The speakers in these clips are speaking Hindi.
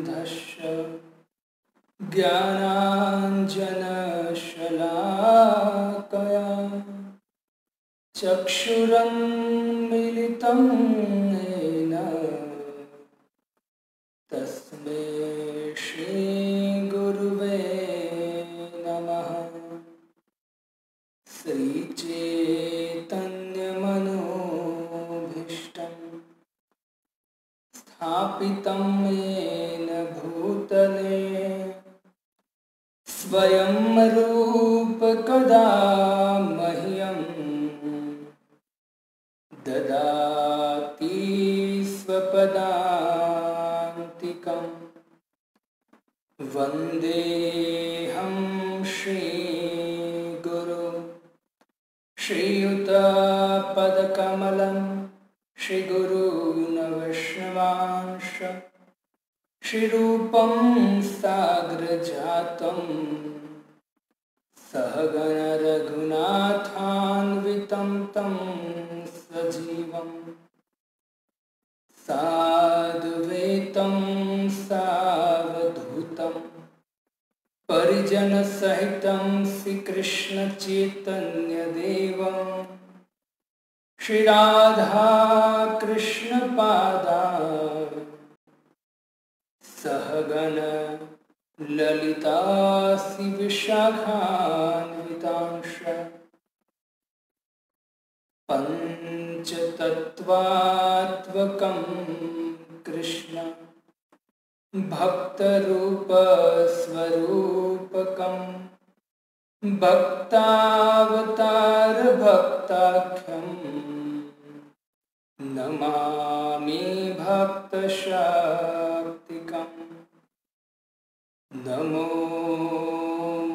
धस्य ज्ञानाञ्जनशलाकया चक्षुरुन्मीलितं येन तस्मै श्रीगुरुवे नमः। श्रीचैतन्यमनोभीष्टं स्थापितं येन भूतले स्वयं रूप कदा मह्यं ददाति स्वपदान्तिकं। वन्देऽहं श्रीगुरु श्रीयुतपदकमलं श्रीगुरून् वैष्णवांश श्रीरूपं साग्रजातं सहगण रघुनाथान्वितं तं सजीवं साद्वैतं सावधूतं परिजनसहितं श्रीकृष्णचैतन्यदेवं श्रीराधाकृष्णपादान् सहगण ललिता विशाखान्वितांश पञ्चतत्त्वात्मकं कृष्ण भक्तरूपस्वरूपकं भक्तावतारभक्ताख्यं नमामि भक्तशक्तिकम्। नमो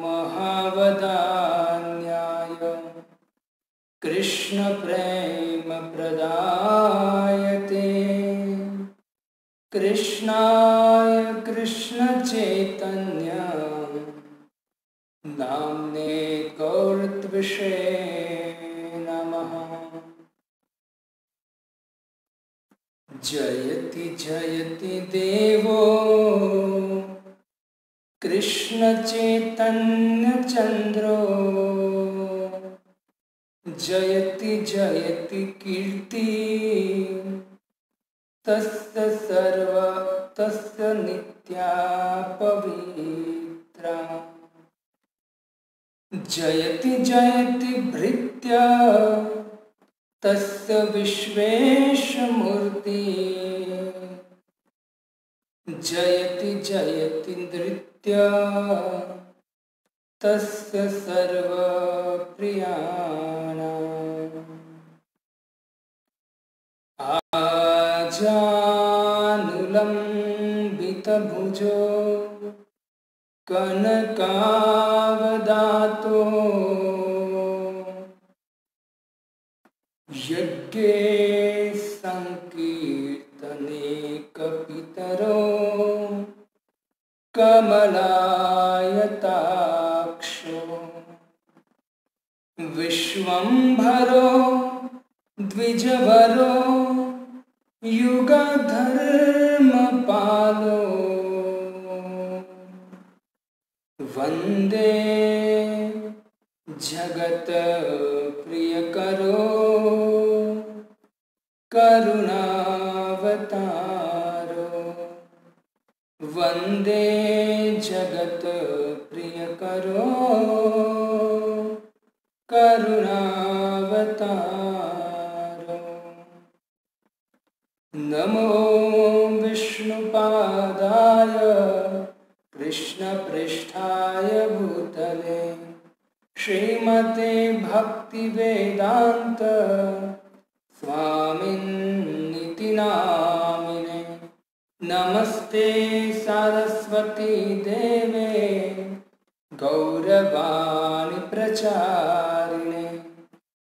महावदान्याय कृष्णप्रेमप्रदायते कृष्णाय कृष्णचैतन्य नाम्ने गौरत्विषे नमः। जयति जयति देवो कृष्ण चैतन्य चंद्रो जयति जयति कीर्ति तस्य नित्या पवित्रा। जयति जयति भृत्या तस्य विश्वेशमूर्ति जयति जयति नृत्य तस्य सर्वप्रियाणाम्। आजानुलम्बितभुजो कनकावदातो यज्ञे संकीर्तने कपितरो कमलायताक्षो विश्वम्भरो द्विजवरो युगधर्मपालो वन्दे जगत प्रियकरो करुणावतारो वन्दे जगत प्रियकरो करुणावतारो। नमो विष्णुपादाय कृष्णपृष्ठाय भूतले श्रीमते भक्तिवेदांत स्वामिन्निति नामिने। नमस्ते सरस्वती देवे गौरवाणी प्रचारिणे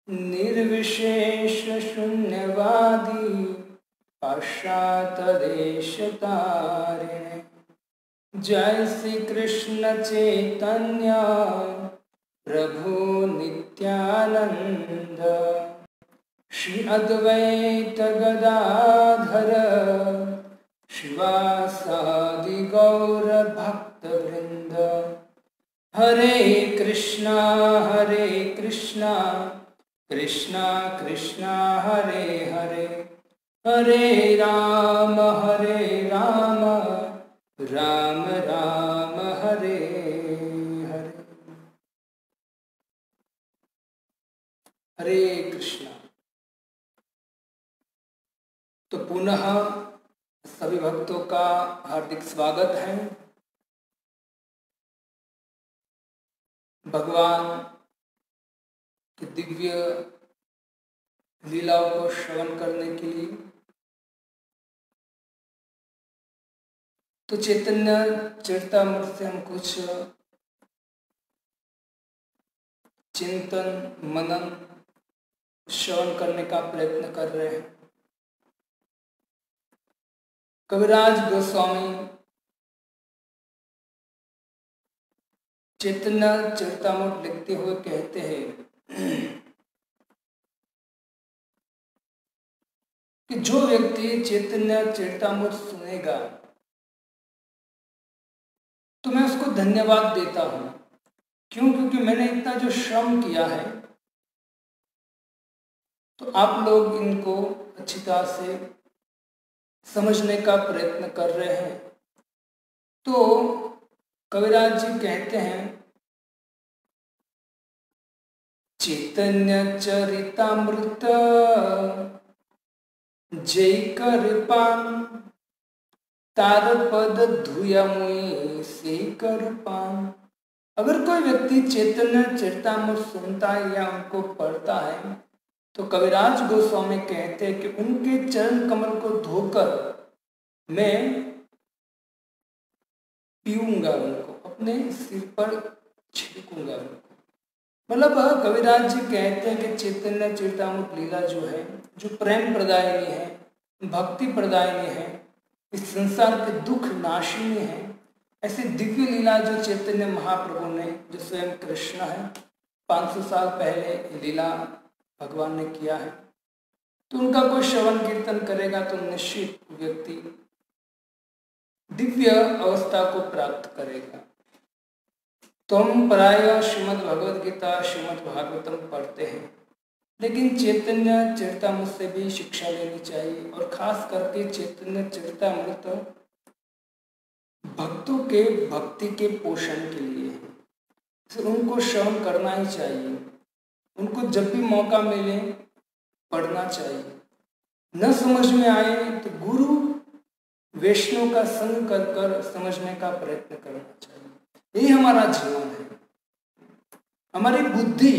निर्विशेष शून्यवादी पाश्चात्यदेशतारिणे। जय श्री कृष्ण चैतन्य प्रभु नित्यानंद श्री अद्वैत गदाधर शिवासादि गौर भक्त वृंद। हरे कृष्णा कृष्णा कृष्णा हरे हरे, हरे राम राम राम हरे हरे। हरे कृष्णा। तो पुनः सभी भक्तों का हार्दिक स्वागत है। भगवान की दिव्य लीलाओं को श्रवण करने के लिए। तो चैतन्य चरितामृत से हम कुछ चिंतन मनन श्रवण करने का प्रयत्न कर रहे हैं। कविराज गोस्वामी चैतन्य चरितामृत लिखते हुए कहते हैं कि जो व्यक्ति चैतन्य चरितामृत सुनेगा तो मैं उसको धन्यवाद देता हूं। क्यों? क्योंकि मैंने इतना जो श्रम किया है तो आप लोग इनको अच्छी तरह से समझने का प्रयत्न कर रहे हैं। तो कविराज जी कहते हैं चैतन्य चरितामृत जय कर पान, तार पद धुया मुई से कर पान। अगर कोई व्यक्ति चैतन्य चरितामृत सुनता है या उनको पढ़ता है तो कविराज गोस्वामी कहते हैं कि उनके चरण कमल को धोकर मैं पीऊंगा, उनको अपने सिर पर छिड़कूंगा उनको। मतलब कविराज जी कहते हैं कि चैतन्य चरितामृत लीला जो है, जो प्रेम प्रदायिनी है, भक्ति प्रदायिनी है, इस संसार के दुख नाशिनी है, ऐसी दिव्य लीला जो चैतन्य महाप्रभु ने, जो स्वयं कृष्ण है, 500 साल पहले लीला भगवान ने किया है, तो उनका कोई श्रवण कीर्तन करेगा तो निश्चित व्यक्ति दिव्य अवस्था को प्राप्त करेगा। तो हम प्राय श्रीमद् भगवद गीता, श्रीमद् भागवतम पढ़ते हैं, लेकिन चैतन्य चरितामृत से भी शिक्षा लेनी चाहिए। और खास करके चैतन्य चरितामृत भक्तों के भक्ति के पोषण के लिए है, तो उनको श्रवण करना ही चाहिए। उनको जब भी मौका मिले पढ़ना चाहिए। न समझ में आए तो गुरु वैष्णव का संग कर कर समझने का प्रयत्न करना चाहिए। यही हमारा जीवन है। हमारी बुद्धि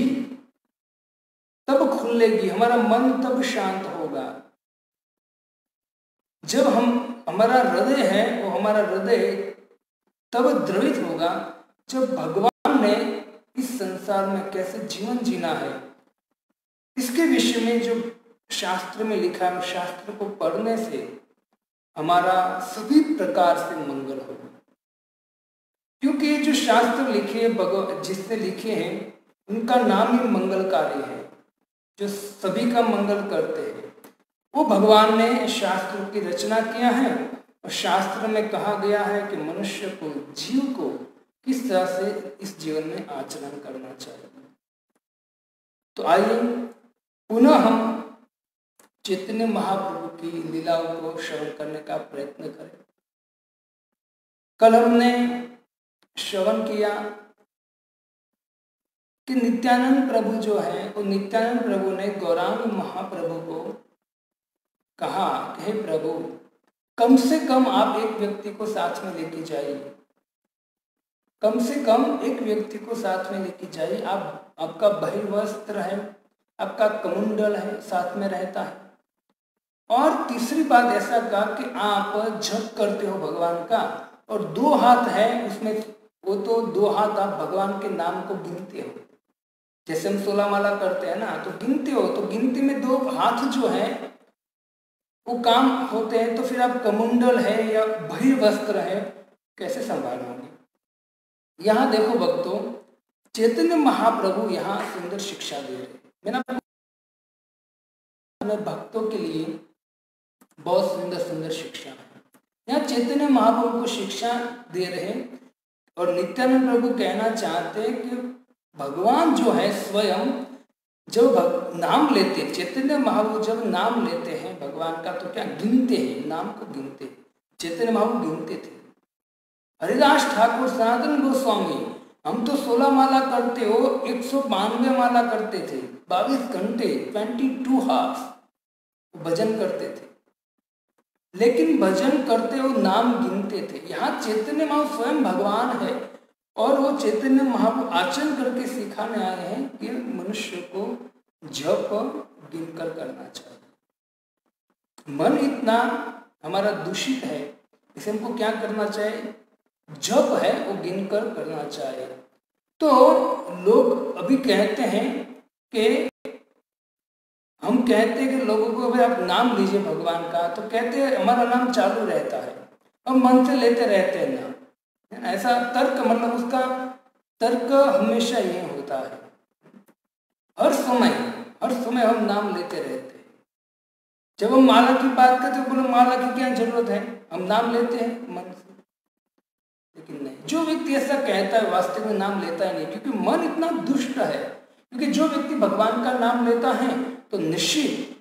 तब खुलेगी, हमारा मन तब शांत होगा जब हमारा हृदय है वो हमारा हृदय तब द्रवित होगा जब भगवान ने इस संसार में कैसे जीवन जीना है इसके विषय में जो शास्त्र में लिखा है, शास्त्र को पढ़ने से हमारा सभी प्रकार से मंगल होगा। क्योंकि जो शास्त्र लिखे जिसने लिखे हैं उनका नाम ही मंगलकारी है, जो सभी का मंगल करते हैं। वो भगवान ने शास्त्र की रचना किया है और शास्त्र में कहा गया है कि मनुष्य को, जीव को किस तरह से इस जीवन में आचरण करना चाहिए। तो आइए पुनः हम चैतन्य महाप्रभु की लीलाओं को श्रवण करने का प्रयत्न करें। कल हमने श्रवण किया कि नित्यानंद प्रभु जो है, वो नित्यानंद प्रभु ने गौरांग महाप्रभु को कहा कि हे प्रभु, कम से कम आप एक व्यक्ति को साथ में लेके जाइए, कम से कम एक व्यक्ति को साथ में लेके जाइए। आपका बहिर्वस्त्र है, आपका कमुंडल है, साथ में रहता है। और तीसरी बात ऐसा कहा कि आप जप करते हो भगवान का और 2 हाथ है उसमें, वो तो 2 हाथ आप भगवान के नाम को गिनते हो। जैसे हम 16 माला करते हैं ना, तो गिनते हो, तो गिनती में 2 हाथ जो है वो काम होते हैं। तो फिर आप कमुंडल है या बहिर्वस्त्र है कैसे संभालोगे? यहाँ देखो भक्तों, चैतन्य महाप्रभु यहाँ सुंदर शिक्षा दे रहे हैं। मैंने भक्तों के लिए बहुत सुंदर सुंदर शिक्षा है। यहाँ चैतन्य महाप्रभु को शिक्षा दे रहे हैं और नित्यानंद प्रभु कहना चाहते हैं कि भगवान जो है स्वयं जब नाम लेते, चैतन्य महाप्रभु जब नाम लेते हैं भगवान का तो क्या गिनते हैं, नाम को गिनते हैं। चैतन्य महाप्रभु गिनते थे। हरिदास ठाकुर सनातन गोस्वामी हम तो 16 माला करते हो, 192 माला करते थे, 22 घंटे 22 हार्स भजन करते थे, लेकिन भजन करते हो नाम गिनते थे। यहाँ चैतन्य महाप्रभु स्वयं भगवान है और वो चैतन्य महाप्रभु आचरण करके सिखाने आए हैं कि मनुष्य को जप गिनकर करना चाहिए। मन इतना हमारा दूषित है, इसे हमको क्या करना चाहिए, जप है वो गिनकर करना चाहिए। तो लोग अभी कहते हैं कि हम कहते हैं कि लोगों को भाई आप नाम लीजिए भगवान का, तो कहते हैं हमारा नाम चालू रहता है, हम मन से लेते रहते हैं नाम, है ना। ऐसा तर्क, मतलब उसका तर्क हमेशा ये होता है, हर समय हम नाम लेते रहते हैं। जब हम माला की बात करते हैं, बोलो माला की क्या जरूरत है, हम नाम लेते हैं मन से। लेकिन नहीं, जो व्यक्ति ऐसा कहता है वास्तव में नाम लेता ही नहीं, क्योंकि मन इतना दुष्ट है। क्योंकि जो व्यक्ति भगवान का नाम लेता है तो निश्चित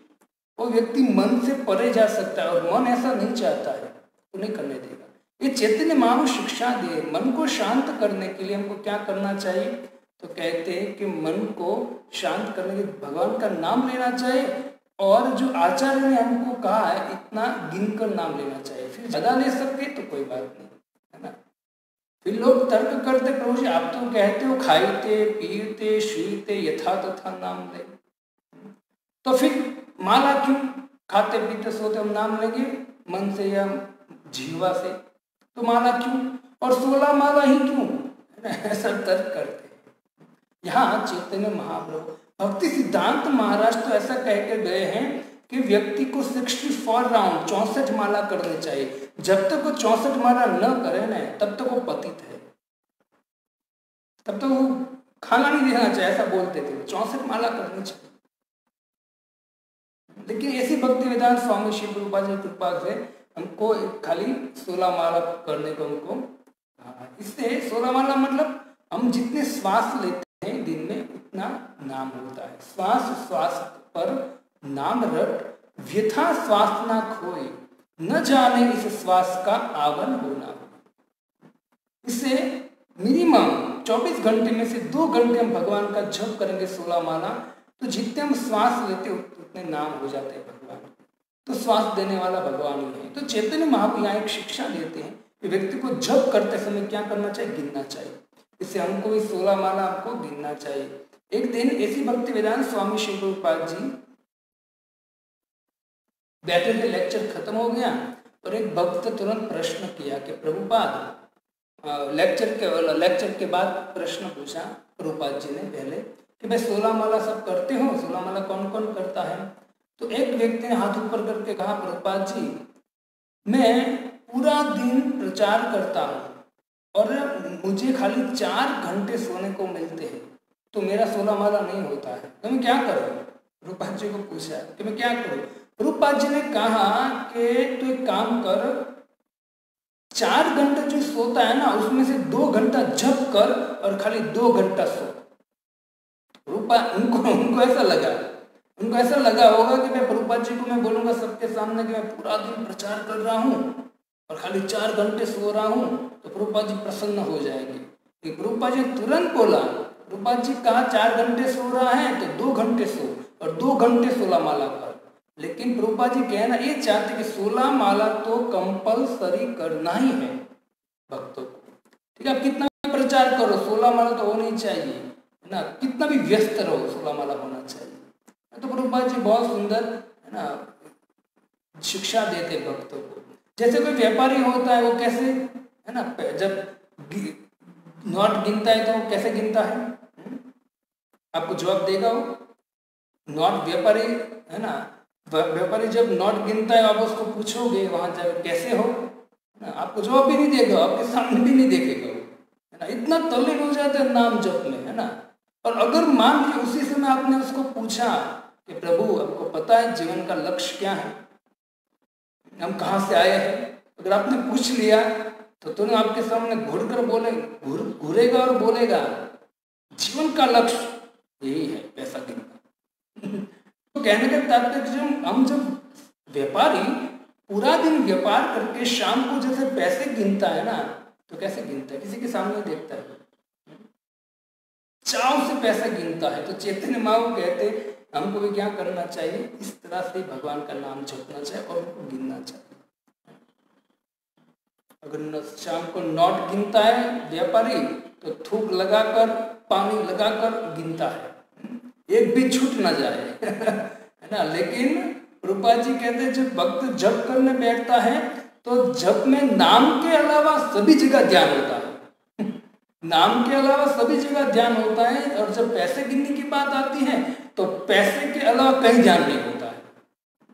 वो व्यक्ति मन से परे जा सकता है, और मन ऐसा नहीं चाहता है, वो नहीं करने देगा। ये चैतन्य महाप्रभु शिक्षा दे, मन को शांत करने के लिए हमको क्या करना चाहिए, तो कहते हैं कि मन को शांत करने के लिए भगवान का नाम लेना चाहिए, और जो आचार्य ने हमको कहा है इतना गिनकर नाम लेना चाहिए। फिर ज्यादा ले सकते तो कोई बात नहीं, है ना। फिर लोग तर्क करते, प्रभु जी आप तो कहते हो खाईते पीते शुईते यथा तथा नाम ले, तो फिर माला क्यों, खाते पीते सोते हम नाम लेंगे मन से या जीवा से, तो माला क्यों, और 16 माला ही क्यों, ऐसा तर्क करते हैं। यहाँ चैतन्य महाप्रभु भक्ति सिद्धांत महाराज तो ऐसा कह के गए हैं कि व्यक्ति को 64 राउंड 64 माला करने चाहिए। जब तक वो 64 माला न करे ना, तब तक वो पतित है, तब तक वो खाना नहीं देना चाहिए, ऐसा बोलते थे। 64 माला करनी चाहिए। लेकिन ऐसी भक्ति वेदांत स्वामी शिव रूपा जी कृपा से हमको खाली 16 माला करने को हमको, इससे 16 माला मतलब हम जितने श्वास लेते हैं दिन में उतना नाम होता है। श्वास पर नाम रट, व्यथा श्वास ना खोए, न जाने इस श्वास का आवन होना हो। इससे मिनिमम 24 घंटे में से 2 घंटे हम भगवान का जप करेंगे 16 माला, तो जितने हम श्वास लेते उतने नाम हो जाते हैं भगवान। तो श्वास देने वाला भगवान ही है। तो चैतन्य महाप्रभु यहाँ एक शिक्षा देते हैं कि व्यक्ति को जप करते समय क्या करना चाहिए, गिनना चाहिए। इससे हमको भी 16 माला आपको गिनना चाहिए। एक दिन ऐसी भक्ति वेदांत स्वामी शिव प्रभुपाद जी बैठे थे, लेक्चर खत्म हो गया और एक भक्त तुरंत प्रश्न किया कि प्रभुपाद, लेक्चर के बाद प्रश्न पूछा प्रभुपाद जी ने पहले कि भाई 16 माला सब करते हो, 16 माला कौन कौन करता है। तो एक व्यक्ति ने हाथ ऊपर करके कहा, प्रभुपाद जी मैं पूरा दिन प्रचार करता हूँ और मुझे खाली 4 घंटे सोने को मिलते हैं, तो मेरा 16 माला नहीं होता है, तो मैं क्या करूँ। प्रभुपाद जी को पूछा कि मैं क्या करूँ। प्रभुपाद जी ने कहा कि तू एक काम कर, 4 घंटे जो सोता है ना उसमें से 2 घंटा जप कर और खाली 2 घंटा सो। उनको ऐसा लगा होगा कि मैं प्रभुपाद जी को मैं बोलूंगा सबके सामने कि मैं पूरा दिन प्रचार कर रहा हूँ और खाली 4 घंटे सो रहा हूँ, तो प्रभुपाद जी प्रसन्न हो जाएंगे। प्रभुपाद जी तुरंत बोला, प्रभुपाद जी कहा 4 घंटे सो रहा है तो 2 घंटे सो और 2 घंटे 16 माला कर। लेकिन प्रभुपाद जी कहना ये चाहते कि 16 माला तो कंपलसरी करना ही है भक्तों को। ठीक है, आप कितना भी प्रचार करो 16 माला तो होनी चाहिए, है ना। कितना भी व्यस्त रहो 16 माला होना चाहिए। तो प्रभुपाद जी बहुत सुंदर, है ना, शिक्षा देते भक्तों को। जैसे कोई व्यापारी होता है, वो कैसे, है ना, जब नोट गिनता है तो वो कैसे गिनता है, आपको जवाब देगा वो। नोट व्यापारी, है ना, व्यापारी जब नोट गिनता है आप उसको पूछोगे वहां जाकर कैसे हो, ना, आपको जवाब भी नहीं देगा, आपके सामने भी नहीं देखेगा, है ना। इतना तल्लीन हो जाता है नाम जप में, है ना। और अगर मान लीजिए उसी समय आपने उसको पूछा कि प्रभु आपको पता है जीवन का लक्ष्य क्या है, हम कहाँ से आए हैं, अगर आपने पूछ लिया तो तुरंत आपके सामने घूरकर घूरेगा और बोलेगा जीवन का लक्ष्य यही है पैसा गिनना। तो कहने का तात्पर्य हम जब व्यापारी पूरा दिन व्यापार करके शाम को जैसे पैसे गिनता है ना, तो कैसे गिनता है, किसी के सामने देखता है, चाव से पैसा गिनता है। तो चैतन्य महाप्रभु कहते हमको भी क्या करना चाहिए, इस तरह से भगवान का नाम जपना चाहिए और उनको गिनना चाहिए। अगर शाम को नोट गिनता है व्यापारी तो थूक लगाकर पानी लगाकर गिनता है, एक भी छूट ना जाए है ना। लेकिन प्रभुपाद जी कहते हैं जब भक्त जप करने बैठता है तो जप में नाम के अलावा सभी जगह ध्यान होता है नाम के अलावा सभी जगह ध्यान होता है। और जब पैसे गिनने की बात आती है तो पैसे के अलावा कहीं ध्यान नहीं होता है।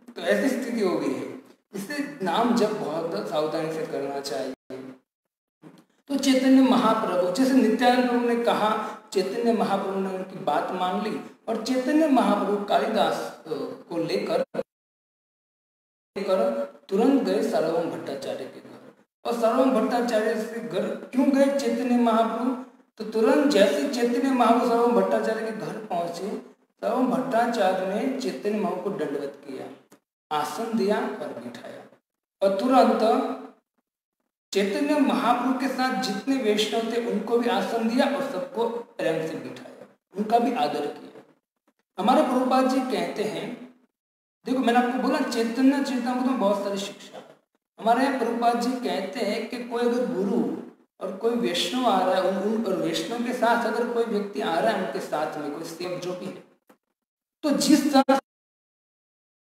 तो ऐसी स्थिति हो गई है, इससे नाम जप बहुत सावधानी से करना चाहिए। तो चैतन्य महाप्रभु, जैसे नित्यानंद प्रभु ने कहा, चैतन्य महाप्रभु ने उनकी बात मान ली और चैतन्य महाप्रभु कालिदास को लेकर तुरंत गए सार्वभौम भट्टाचार्य के घर। और सार्वभौम भट्टाचार्य से घर क्यों गए चैतन्य महाप्रभु, तो तुरंत जैसे चैतन्य महाप्रभु सार्वभौम भट्टाचार्य के घर पहुंचे, सार्वभौम भट्टाचार्य ने चैतन्य महाप्रभु को दंडवत किया, आसन दिया और बिठाया। और तुरंत चैतन्य महाप्रभु के साथ जितने वैष्णव थे उनको भी आसन दिया और सबको प्रेम से बिठाया, उनका भी आदर किया। हमारे प्रभुपाद जी कहते हैं, देखो मैंने आपको बोला चैतन्य चेतनामृत में बहुत सारी शिक्षा है। हमारे यहाँ प्रभुपाद जी कहते हैं कि कोई अगर गुरु और कोई वैष्णव आ रहा है, और वैष्णव के साथ अगर कोई व्यक्ति आ रहा है उनके साथ में कोई सेवक जो भी है, तो जिस तरह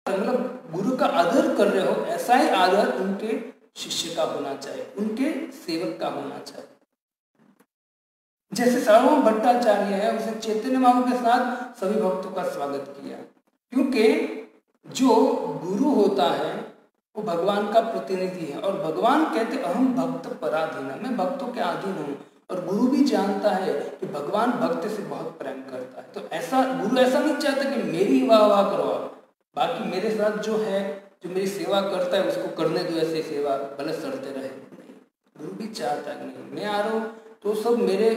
मतलब गुरु का आदर कर रहे हो ऐसा ही आदर उनके शिष्य का होना चाहिए, उनके सेवक का होना चाहिए। जैसे सार्वभौम भट्टाचार्य है, उसने चैतन्य महाप्रभु के साथ सभी भक्तों का स्वागत किया, क्योंकि जो गुरु होता है वो भगवान का प्रतिनिधि है। और भगवान कहते अहम भक्त पराधीन, मैं भक्तों के अधीन हूँ। और गुरु भी जानता है कि भगवान भक्त से बहुत प्रेम करता है। तो ऐसा गुरु ऐसा नहीं चाहता कि मेरी वाह वाह करो, बाकी मेरे साथ जो है, जो मेरी सेवा करता है उसको करने दो ऐसे सेवा, भले सड़ते रहे। नहीं, गुरु भी चाहता है नहीं मैं आ रहा हूँ तो सब मेरे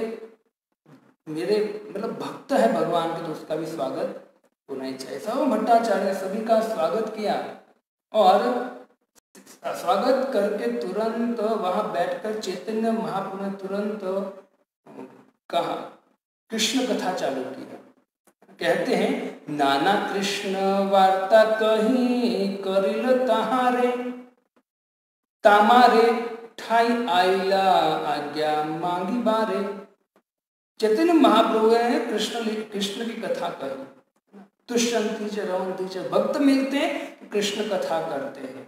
मतलब भक्त है भगवान के, तो उसका भी स्वागत होना ही चाहिए। सार्वभौम भट्टाचार्य ने सभी का स्वागत किया और स्वागत करके तुरंत वहां बैठकर चैतन्य महाप्रभु ने तुरंत कहा, कृष्ण कथा चालू किया। कहते हैं नाना कृष्ण वार्ता कहीं करिल तहारे, तामारे ठाई आइला आज्ञा मांगी बारे। चैतन्य महाप्रभु ने कृष्ण की कथा कही, तुष्यंती च रवंती च, भक्त मिलते हैं कृष्ण कथा करते हैं।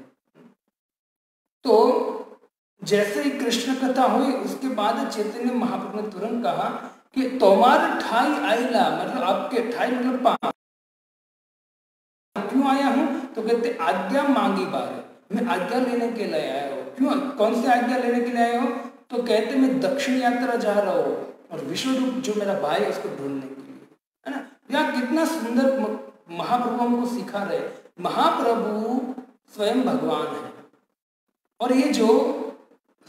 तो जैसे ही कृष्ण कथा हुई उसके बाद चैतन्य महाप्रभु ने तुरंत कहा कि तुम्हारे ठाई आइला, मतलब आपके ठाई मतलब पांव, क्यों आया हूं, तो कहते आज्ञा मांगी बारे, मैं आज्ञा लेने के लिए आया हूँ। क्यों, कौन सी आज्ञा लेने के लिए आया हो, तो कहते मैं दक्षिण यात्रा जा रहा हूँ और विश्वरूप जो मेरा भाई है उसको ढूंढने के लिए, है ना। यहाँ कितना सुंदर महाप्रभु हमको सिखा रहे। महाप्रभु स्वयं भगवान है और ये जो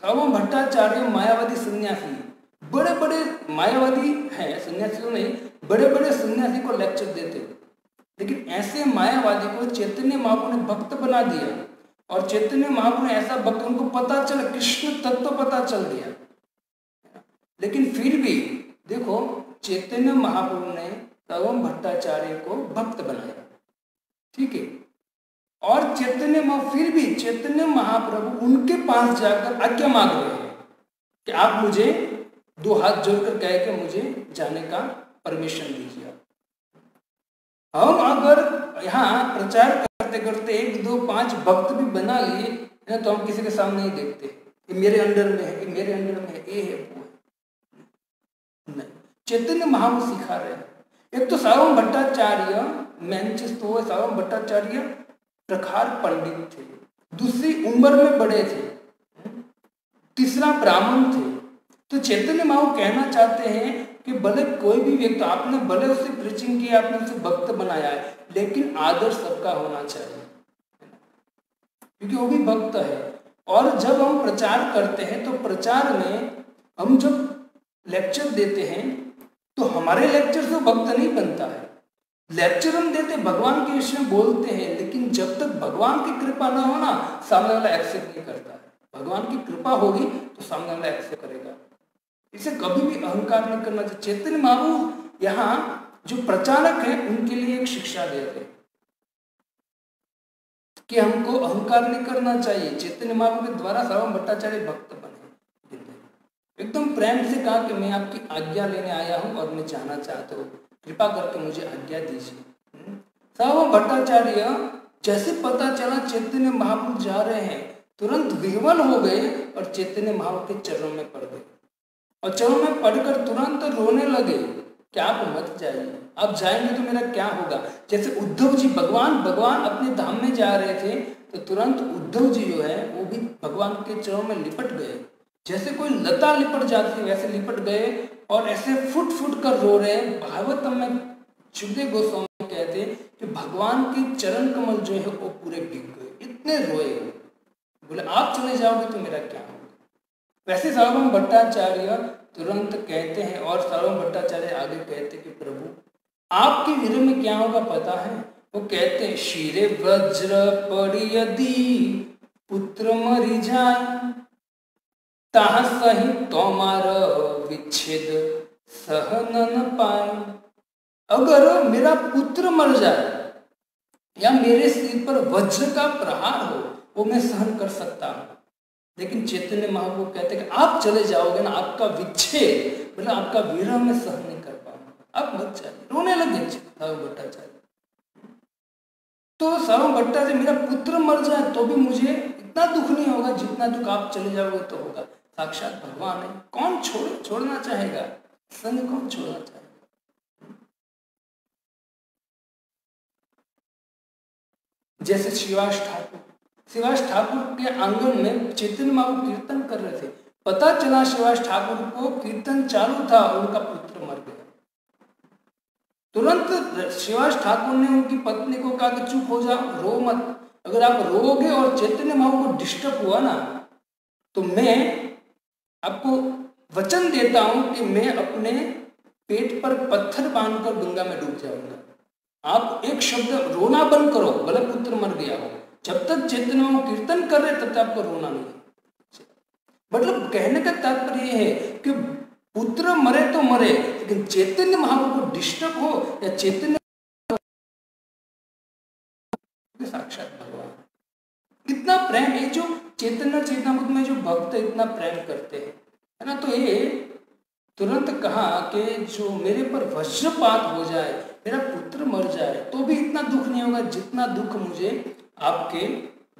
सार्वभौम भट्टाचार्य मायावादी सन्यासी, बड़े बड़े मायावादी हैं, सन्यासी तो नहीं, बड़े बड़े सन्यासी को लेक्चर देते, लेकिन ऐसे मायावादी को चैतन्य महाप्रभु ने भक्त बना दिया। और चैतन्य महाप्रभु ने ऐसा भक्त, उनको पता चला, कृष्ण तत्व पता चल दिया, लेकिन फिर भी देखो चैतन्य महाप्रभु ने सार्वभौम भट्टाचार्य को भक्त बनाया, ठीक है। और फिर भी चैतन्य महाप्रभु उनके पास जाकर आज्ञा मांग रहे हैं कि आप मुझे दो हाथ जोड़कर कह के मुझे जाने का परमिशन दीजिए। हम अगर यहाँ प्रचार करते करते 1, 2, 5 भक्त भी बना लिए तो हम किसी के सामने नहीं देखते कि मेरे अंडर में है, कि मेरे अंडर में है, ये है वो है। नहीं, चैतन्य महाप्रभु सिखा रहे हैं। एक तो सार्वभौम भट्टाचार्य मेन चीज तो है, सार्वभौम भट्टाचार्य प्रखार पंडित थे, दूसरी उम्र में बड़े थे, तीसरा ब्राह्मण थे। तो चैतन्य महाप्रभु कहना चाहते हैं कि भले कोई भी व्यक्ति, आपने भले उससे प्रीचिंग किया, आपने उसे भक्त बनाया है, लेकिन आदर सबका होना चाहिए, क्योंकि वो भी भक्त है। और जब हम प्रचार करते हैं तो प्रचार में हम जब लेक्चर देते हैं तो हमारे लेक्चर से भक्त नहीं बनता है। लेक्चर हम देते भगवान के विषय में बोलते हैं, लेकिन जब तक भगवान की कृपा ना हो ना, सामने वाला एक्सेप्ट नहीं करता है। भगवान की कृपा होगी तो सामने वाला एक्सेप्ट करेगा। इसे कभी भी अहंकार नहीं करना चाहिए। चैतन्य महाप्रभु यहाँ जो प्रचारक है उनके लिए एक शिक्षा दे रहे कि हमको अहंकार नहीं करना चाहिए। चैतन्य महाप्रभु के द्वारा सार्वभौम भट्टाचार्य भक्त बने, एकदम प्रेम से कहा कि मैं आपकी आज्ञा लेने आया हूं और मैं जाना चाहता हूँ, कृपा करके मुझे आज्ञा दीजिए। सार्वभौम भट्टाचार्य जैसे पता चला चैतन्य महाप्रभु जा रहे हैं, तुरंत विह्वल हो गए और चैतन्य महाप्रभु के चरणों में पड़ गए और चरणों में पढ़कर तुरंत रोने लगे कि आप मत जाइए, आप जाएंगे तो मेरा क्या होगा। जैसे उद्धव जी भगवान अपने धाम में जा रहे थे तो तुरंत उद्धव जी जो है वो भी भगवान के चरणों में लिपट गए। जैसे कोई लता लिपट जाती है वैसे लिपट गए और ऐसे फुट फुट कर रो रहे हैं। भागवतम में सुखदेव गोस्वामी कहते हैं कि भगवान के चरण कमल जो है वो पूरे भीग गए, इतने रोए। बोले आप चले जाओगे तो मेरा क्या होगा। वैसे सार्वभौम भट्टाचार्य तुरंत कहते हैं और सार्वभौम भट्टाचार्य आगे कहते कि प्रभु आपके विरह में क्या होगा पता है। वो कहते हैं शीरे वज्र पड़ी यदि पुत्र मरी जाए, ताह सही तोमार विच्छेद सहन न पाए। अगर मेरा पुत्र मर जाए या मेरे सिर पर वज्र का प्रहार हो वो मैं सहन कर सकता हूँ, लेकिन चैतन्य महाप्रभु कहते हैं कि आप चले जाओगे ना, आपका विच्छेद मतलब आपका विरह में सहन नहीं कर पाऊंगा, आप मत जाइए। रोने लगे सार्वभौम भट्टाचार्य। तो सार्वभौम भट्टाचार्य मेरा पुत्र मर जाए तो भी मुझे इतना दुख नहीं होगा जितना दुख आप चले जाओगे तो होगा। साक्षात भगवान है, कौन छोड़ना चाहेगा, संग कौन छोड़ना चाहेगा। जैसे शिवास ठाकुर के आंगन में चैतन्य महाप्रभु कीर्तन कर रहे थे, पता चला शिवास ठाकुर को कीर्तन चालू था, उनका पुत्र मर गया। तुरंत शिवास ठाकुर ने उनकी पत्नी को कहा कि चुप हो जाओ, रो मत। अगर आप रोगे और चैतन्य महाप्रभु को डिस्टर्ब हुआ ना तो मैं आपको वचन देता हूं कि मैं अपने पेट पर पत्थर बांधकर गंगा में डूब जाऊंगा। आप एक शब्द रोना बंद करो, भले पुत्र मर गया हो, जब तक चैतन्य महाप्रभु कीर्तन कर रहे तब तक आपको रोना नहीं। मतलब कहने का तात्पर्य यह है कि पुत्र मरे तो मरे, लेकिन चैतन्य महाप्रभु को डिस्टर्ब हो या चैतन्य साक्षात भगवान इतना प्रेम है। जो चैतन्य चेतनामृत में जो भक्त इतना प्रेम करते हैं है ना, तो ये तुरंत कहा कि जो मेरे पर वज्रपात हो जाए, मेरा पुत्र मर जाए तो भी इतना दुख नहीं होगा जितना दुख मुझे आपके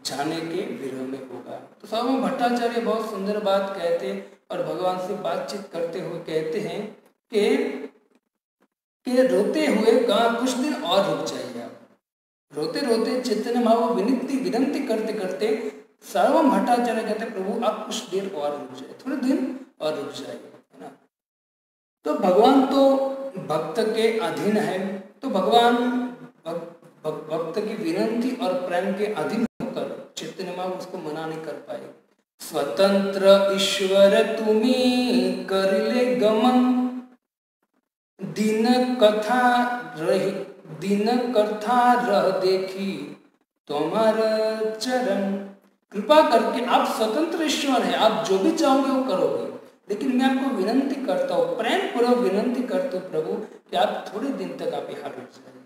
जाने के विरह में होगा। तो सार्वभौम भट्टाचार्य बहुत सुंदर बात कहते और भगवान से बातचीत करते हुए कहते हैं कि रोते हुए कहा कुछ दिन और रुक जाइए। आप रोते रोते चैतन्य महाप्रभु विनंती करते करते सार्वभौम भट्टाचार्य कहते प्रभु आप कुछ देर और रुक जाए, थोड़े दिन और रुक जाइए, है ना। तो भगवान तो भक्त के अधीन है, तो भगवान भक्त की विनंती और प्रेम के अधीन होकर चैतन्य महाप्रभु उसको मना नहीं कर पाए। स्वतंत्र ईश्वर तुम्हें कर ले गमन, दिन कथा रह देखी तुम्हारा चरण। कृपा करके आप स्वतंत्र ईश्वर हैं, आप जो भी चाहोगे वो करोगे, लेकिन मैं आपको विनंती करता हूँ, प्रेम पूर्वक विनंती करता हूँ प्रभु कि आप थोड़े दिन तक आप यहाँ रुक जाइए।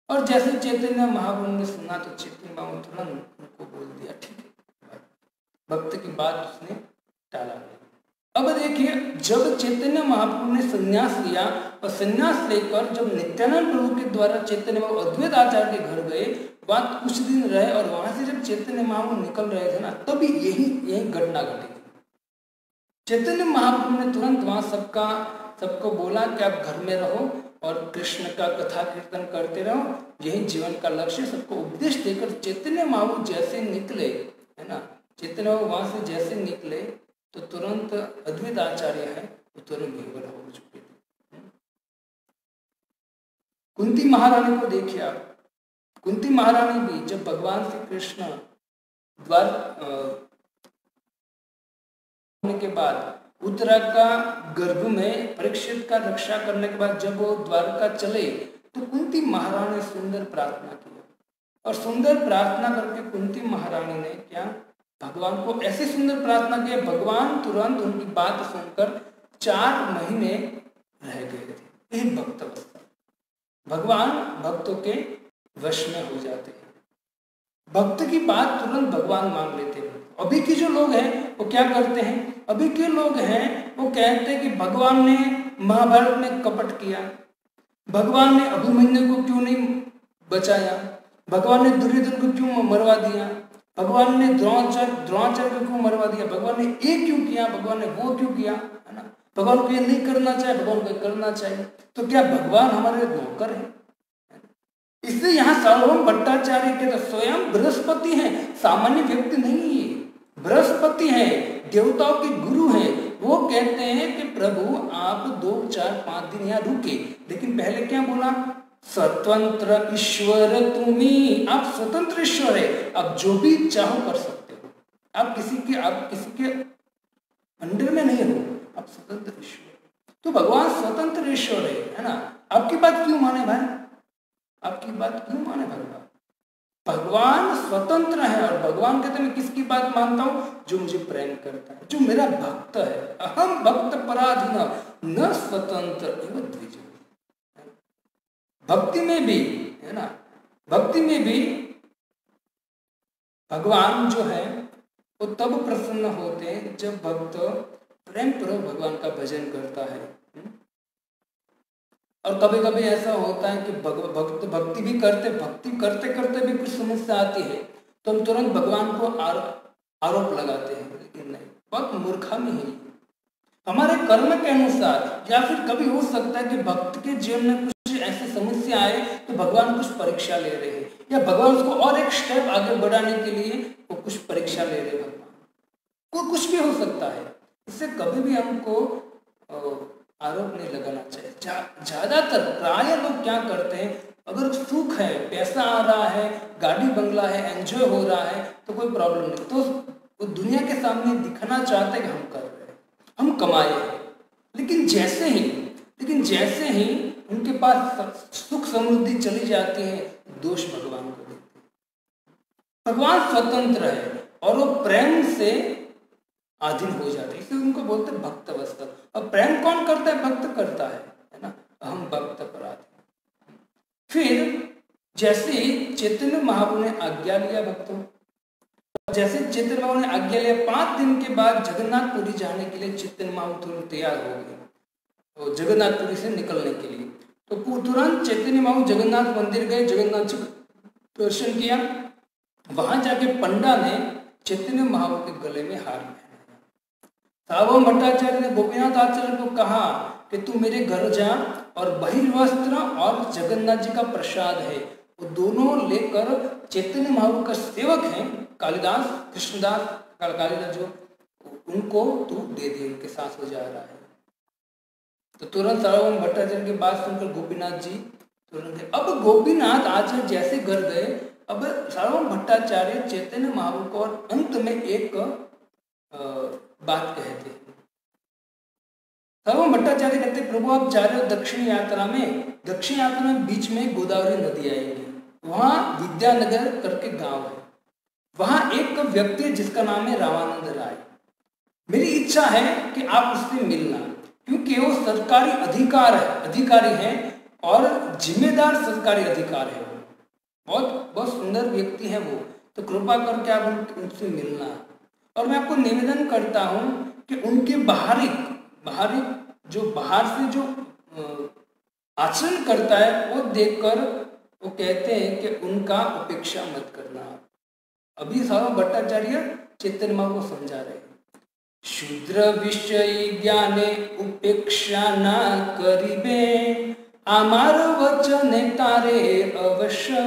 और जैसे चैतन्य महाप्रभु ने सुना तो चैतन्य महाप्रभु तुरंत उनको बोल दिया ठीक है, भक्त की बात उसने टाला नहीं। अब देखिए जब चैतन्य महाप्रभु ने संन्यास लिया और संन्यास लेकर जब नित्यानंद प्रभु के द्वारा चैतन्य महाप्रभु अद्वैत आचार्य के घर गए, बात कुछ दिन रहे और वहां से जब चैतन्य महाप्रभु निकल रहे थे ना तभी यही घटना घटी। चैतन्य महाप्रभु ने तुरंत वहां सबको बोला कि आप घर में रहो और कृष्ण का कथा कीर्तन करते रहो, यही जीवन का लक्ष्य। सबको उपदेश देकर चैतन्य महाप्रभु जैसे निकले, है ना, चैतन्य महाप्रभु वहां से जैसे निकले तो तुरंत अद्वैत आचार्य है वो तुरंत निर्भर हो चुके थे। कुंती महारानी को देखिए आप, कुंती महारानी भी जब भगवान श्री कृष्ण होने के बाद, उत्तरा का गर्भ में परीक्षित का रक्षा करने के बाद जब वो द्वारका चले तो कुंती महारानी ने सुंदर प्रार्थना की, और सुंदर प्रार्थना करके कुंती महारानी ने क्या भगवान को ऐसी सुंदर प्रार्थना की, भगवान तुरंत उनकी बात सुनकर 4 महीने रह गए थे। यही भक्त अवस्था, भगवान भक्तों के वश में हो जाते हैं, भक्त की बात तुरंत भगवान मान लेते हैं। अभी के जो लोग हैं वो क्या करते हैं, अभी के लोग हैं वो कहते हैं कि भगवान ने महाभारत में कपट किया, भगवान ने अभिमन्यु को क्यों नहीं बचाया, भगवान ने दुर्योधन को क्यों मरवा दिया, भगवान ने द्रोणाचार्य को क्यों मरवा दिया, भगवान ने ये क्यों किया, भगवान ने वो क्यों किया, है ना, भगवान को ये नहीं करना चाहिए, भगवान को करना चाहिए। तो क्या भगवान हमारे नौकर है? इसलिए यहाँ सार्वभौम भट्टाचार्य के तो स्वयं बृहस्पति हैं, सामान्य व्यक्ति नहीं है, बृहस्पति हैं, देवताओं के गुरु हैं। वो कहते हैं कि प्रभु आप 2, 4, 5 दिन यहाँ रुके, लेकिन पहले क्या बोला, स्वतंत्र ईश्वर तुम्ही, आप स्वतंत्र ईश्वर है, आप जो भी चाहो कर सकते हो, आप किसी के अंडर में नहीं हो, आप स्वतंत्र ईश्वर। तो भगवान स्वतंत्र ईश्वर है ना, आपकी बात क्यों माने भाई, आपकी बात क्यों माने भगवान? भगवान स्वतंत्र है, और भगवान कहते मैं किसकी बात मानता हूं, जो मुझे प्रेम करता है, जो मेरा भक्त है। अहम भक्त पराधीन न स्वतंत्र एवं द्विज। भक्ति में भी है ना, भक्ति में भी भगवान जो है वो तब प्रसन्न होते हैं जब भक्त प्रेम पूर्वक भगवान का भजन करता है। और कभी कभी ऐसा होता है कि भक्त भक्ति भी करते करते भी कुछ समस्या आती है तो हम तुरंत भगवान को आरोप लगाते हैं, लेकिन नहीं, बहुत मूर्खामी है हमारे कर्म के अनुसार। या फिर कभी हो सकता है कि भक्त के जीवन में कुछ ऐसी समस्या आए तो भगवान कुछ परीक्षा ले रहे हैं, या भगवान उसको और एक स्टेप आगे बढ़ाने के लिए वो कुछ परीक्षा ले रहे, भगवान को कुछ भी हो सकता है। इससे कभी भी हमको आरोप नहीं लगाना चाहिए। ज्यादातर प्राय लोग क्या करते हैं, अगर सुख है, पैसा आ रहा है, गाड़ी बंगला है, एंजॉय हो रहा है तो कोई प्रॉब्लम नहीं, तो वो दुनिया के सामने दिखना चाहते हैं कि हम कर रहे हैं, हम कमाए हैं। लेकिन जैसे ही उनके पास सुख समृद्धि चली जाती है, दोष भगवान को देते हैं। भगवान स्वतंत्र है और वो प्रेम से अधीन हो जाते हैं, इसलिए उनको बोलते हैं भक्त अवस्था। और प्रेम कौन करता है, भक्त करता है ना, अहम भक्त पराधीन। फिर जैसे चैतन्य महाप्रभु ने आज्ञा लिया भक्तों, जैसे चैतन्य महाप्रभु ने आज्ञा लिया, 5 दिन के बाद जगन्नाथपुरी जाने के लिए चैतन्य महाप्रभु तैयार हो गए तो जगन्नाथपुरी से निकलने के लिए। तो तुरंत चैतन्य महाप्रभु जगन्नाथ मंदिर गए, जगन्नाथ जी का दर्शन किया। वहां जाके पंडा ने चैतन्य महाप्रभु के गले में हार पहनाया। सार्वभौम भट्टाचार्य ने गोपीनाथ आचार्य को कहा कि तू मेरे घर जा और बहिर्वस्त्र और जगन्नाथ जी का प्रसाद है वो दोनों लेकर चैतन्य महाप्रभु का सेवक है कालिदास, कृष्णदास, कालिदास जो, उनको तू दे दे, उनके साथ हो जा रहा है। तो तुरंत सार्वभौम भट्टाचार्य की बात सुनकर गोपीनाथ जी तुरंत, अब गोपीनाथ आचार्य जैसे घर गए, अब सार्वभौम भट्टाचार्य चैतन्य महाप्रभु को और अंत में एक बात कहते हैं। सार्वभौम भट्टाचार्य कहते प्रभु आप जा रहे हो दक्षिण यात्रा में बीच में गोदावरी नदी आएगी, वहां विद्यानगर करके गांव है, वहां एक व्यक्ति है जिसका नाम है रामानंद राय। मेरी इच्छा है कि आप उससे मिलना, क्योंकि वो सरकारी अधिकारी है और जिम्मेदार सरकारी अधिकारी है, बहुत सुंदर व्यक्ति है वो, तो कृपा करके आप उनसे मिलना। और मैं आपको निवेदन करता हूं कि उनके बाहरी जो बाहर से जो आचरण करता है वो देखकर वो कहते हैं कि उनका उपेक्षा मत करना। अभी सार्वभौम भट्टाचार्य चैतन्य महाप्रभु को समझा रहे हैं, शूद्र विषय ज्ञाने उपेक्षा ना करिबे, आमार वचन तारे अवश्य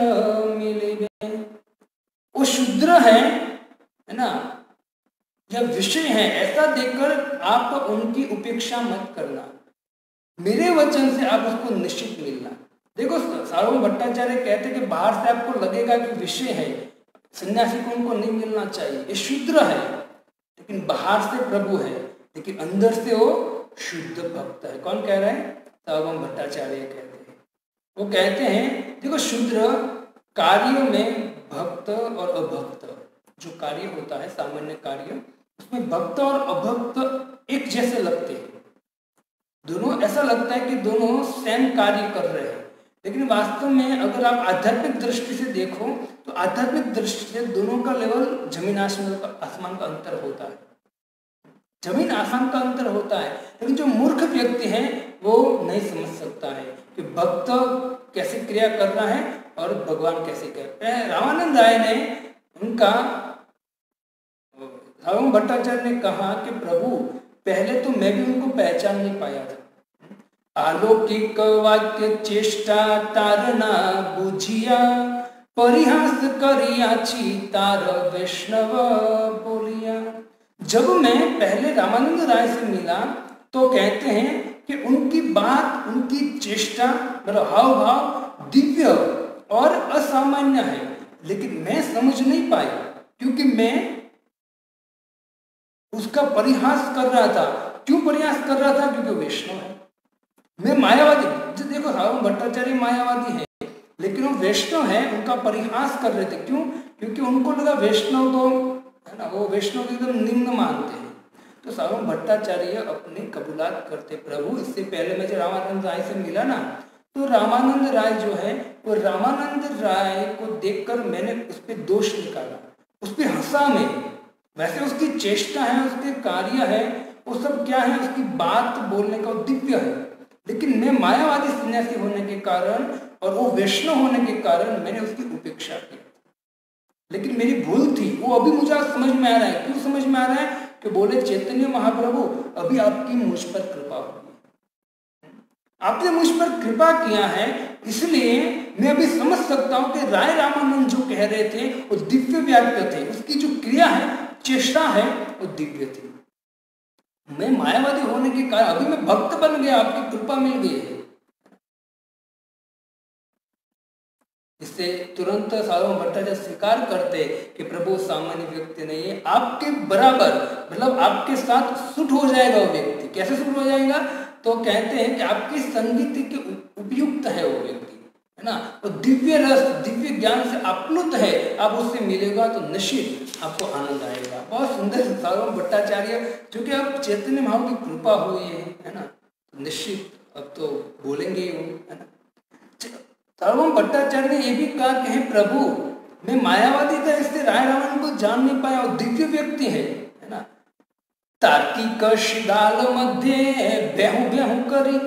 मिलिबे। वो शूद्र है ना, यह विषय है, ऐसा देखकर आप उनकी उपेक्षा मत करना, मेरे वचन से आप उसको निश्चित मिलना। देखो सार्वभौम भट्टाचार्य कहते कि बाहर से आपको लगेगा कि विषय है, सन्यासी को उनको नहीं मिलना चाहिए, ये शूद्र है, लेकिन बाहर से प्रभु है, लेकिन अंदर से वो शुद्ध भक्त है। कौन कह रहे हैं? सार्वभौम भट्टाचार्य कहते हैं। वो कहते हैं देखो, शूद्र कार्यों में भक्त और अभक्त, जो कार्य होता है सामान्य कार्य, उसमें भक्त और अभक्त एक जैसे लगते हैं। दोनों ऐसा लगता है कि दोनों सेम कार्य कर रहे हैं, लेकिन वास्तव में अगर आप आध्यात्मिक दृष्टि से देखो तो आध्यात्मिक दृष्टि से दोनों का लेवल जमीन आसमान का अंतर होता है। जमीन आसमान का अंतर होता है। लेकिन जो मूर्ख व्यक्ति है वो नहीं समझ सकता है कि भक्त कैसे क्रिया करना है और भगवान कैसे करते हैं। रामानंद राय ने उनका सार्वभौम भट्टाचार्य ने कहा कि प्रभु, पहले तो मैं भी उनको पहचान नहीं पाया था। अलौकिक वाक्य चेष्टा तारना बुझिया, परिहास करियाची तार वैष्णव बोलिया। जब मैं पहले रामानंद राय से मिला तो कहते हैं कि उनकी बात, उनकी चेष्टा, मतलब हाव भाव दिव्य और असामान्य है, लेकिन मैं समझ नहीं पाया क्योंकि मैं उसका परिहास कर रहा था। क्यों परिहास कर रहा था? क्योंकि वैष्णव है। मैं मायावादी, जो देखो सार्वभौम भट्टाचार्य मायावादी है, लेकिन वो वैष्णव है, उनका परिहास कर रहे थे। क्यों? क्योंकि उनको लगा वैष्णव तो है ना, वो वैष्णव एकदम निम्न मानते हैं। तो सार्वभौम भट्टाचार्य अपनी कबूलात करते, प्रभु इससे पहले मैं जब रामानंद राय से मिला ना, तो रामानंद राय जो है वो रामानंद राय को देखकर मैंने उस पर दोष निकाला, उस पर हंसा मैं। वैसे उसकी चेष्टा है, उसके कार्य है, वो सब क्या है, उसकी बात बोलने का दिव्य है, लेकिन मैं मायावादी सन्यासी होने के कारण और वो वैष्णव होने के कारण मैंने उसकी उपेक्षा की। लेकिन मेरी भूल थी, वो अभी मुझे समझ में आ रहा है। क्यों समझ में आ रहा है? कि बोले चैतन्य महाप्रभु, अभी आपकी मुझ पर कृपा हुई, आपने मुझ पर कृपा किया है, इसलिए मैं अभी समझ सकता हूं कि राय रामानंद जो कह रहे थे वो दिव्य व्याप्य थे, उसकी जो क्रिया है, चेष्टा है, वो दिव्य थी। मैं मायावादी होने के कारण अभी मैं भक्त बन गया, आपकी कृपा मिल गई है। इससे तुरंत सार्वभौम भट्टाचार्य स्वीकार करते कि प्रभु सामान्य व्यक्ति नहीं है, आपके बराबर, मतलब आपके साथ सुट हो जाएगा वो व्यक्ति। कैसे सुट हो जाएगा? तो कहते हैं कि आपकी संगति के उपयुक्त है वो व्यक्ति, है ना, वो दिव्य रस, दिव्य ज्ञान से आप्लुत है। आप उससे मिलेगा तो निश्चित आपको आनंद आएगा। बहुत सुंदर सार्वभौम भट्टाचार्य, क्योंकि अब चैतन्य महाप्रभु की कृपा हुई है ना, तो निश्चित अब तो बोलेंगे ही, है ना। सार्वभौम भट्टाचार्य ने यह भी कहा कि हे प्रभु, मैं मायावादी था, इससे राय रामानंद को जान नहीं पाया, और दिव्य व्यक्ति है ना। तार्किक शिगाल मध्य बेहू बेहू करी,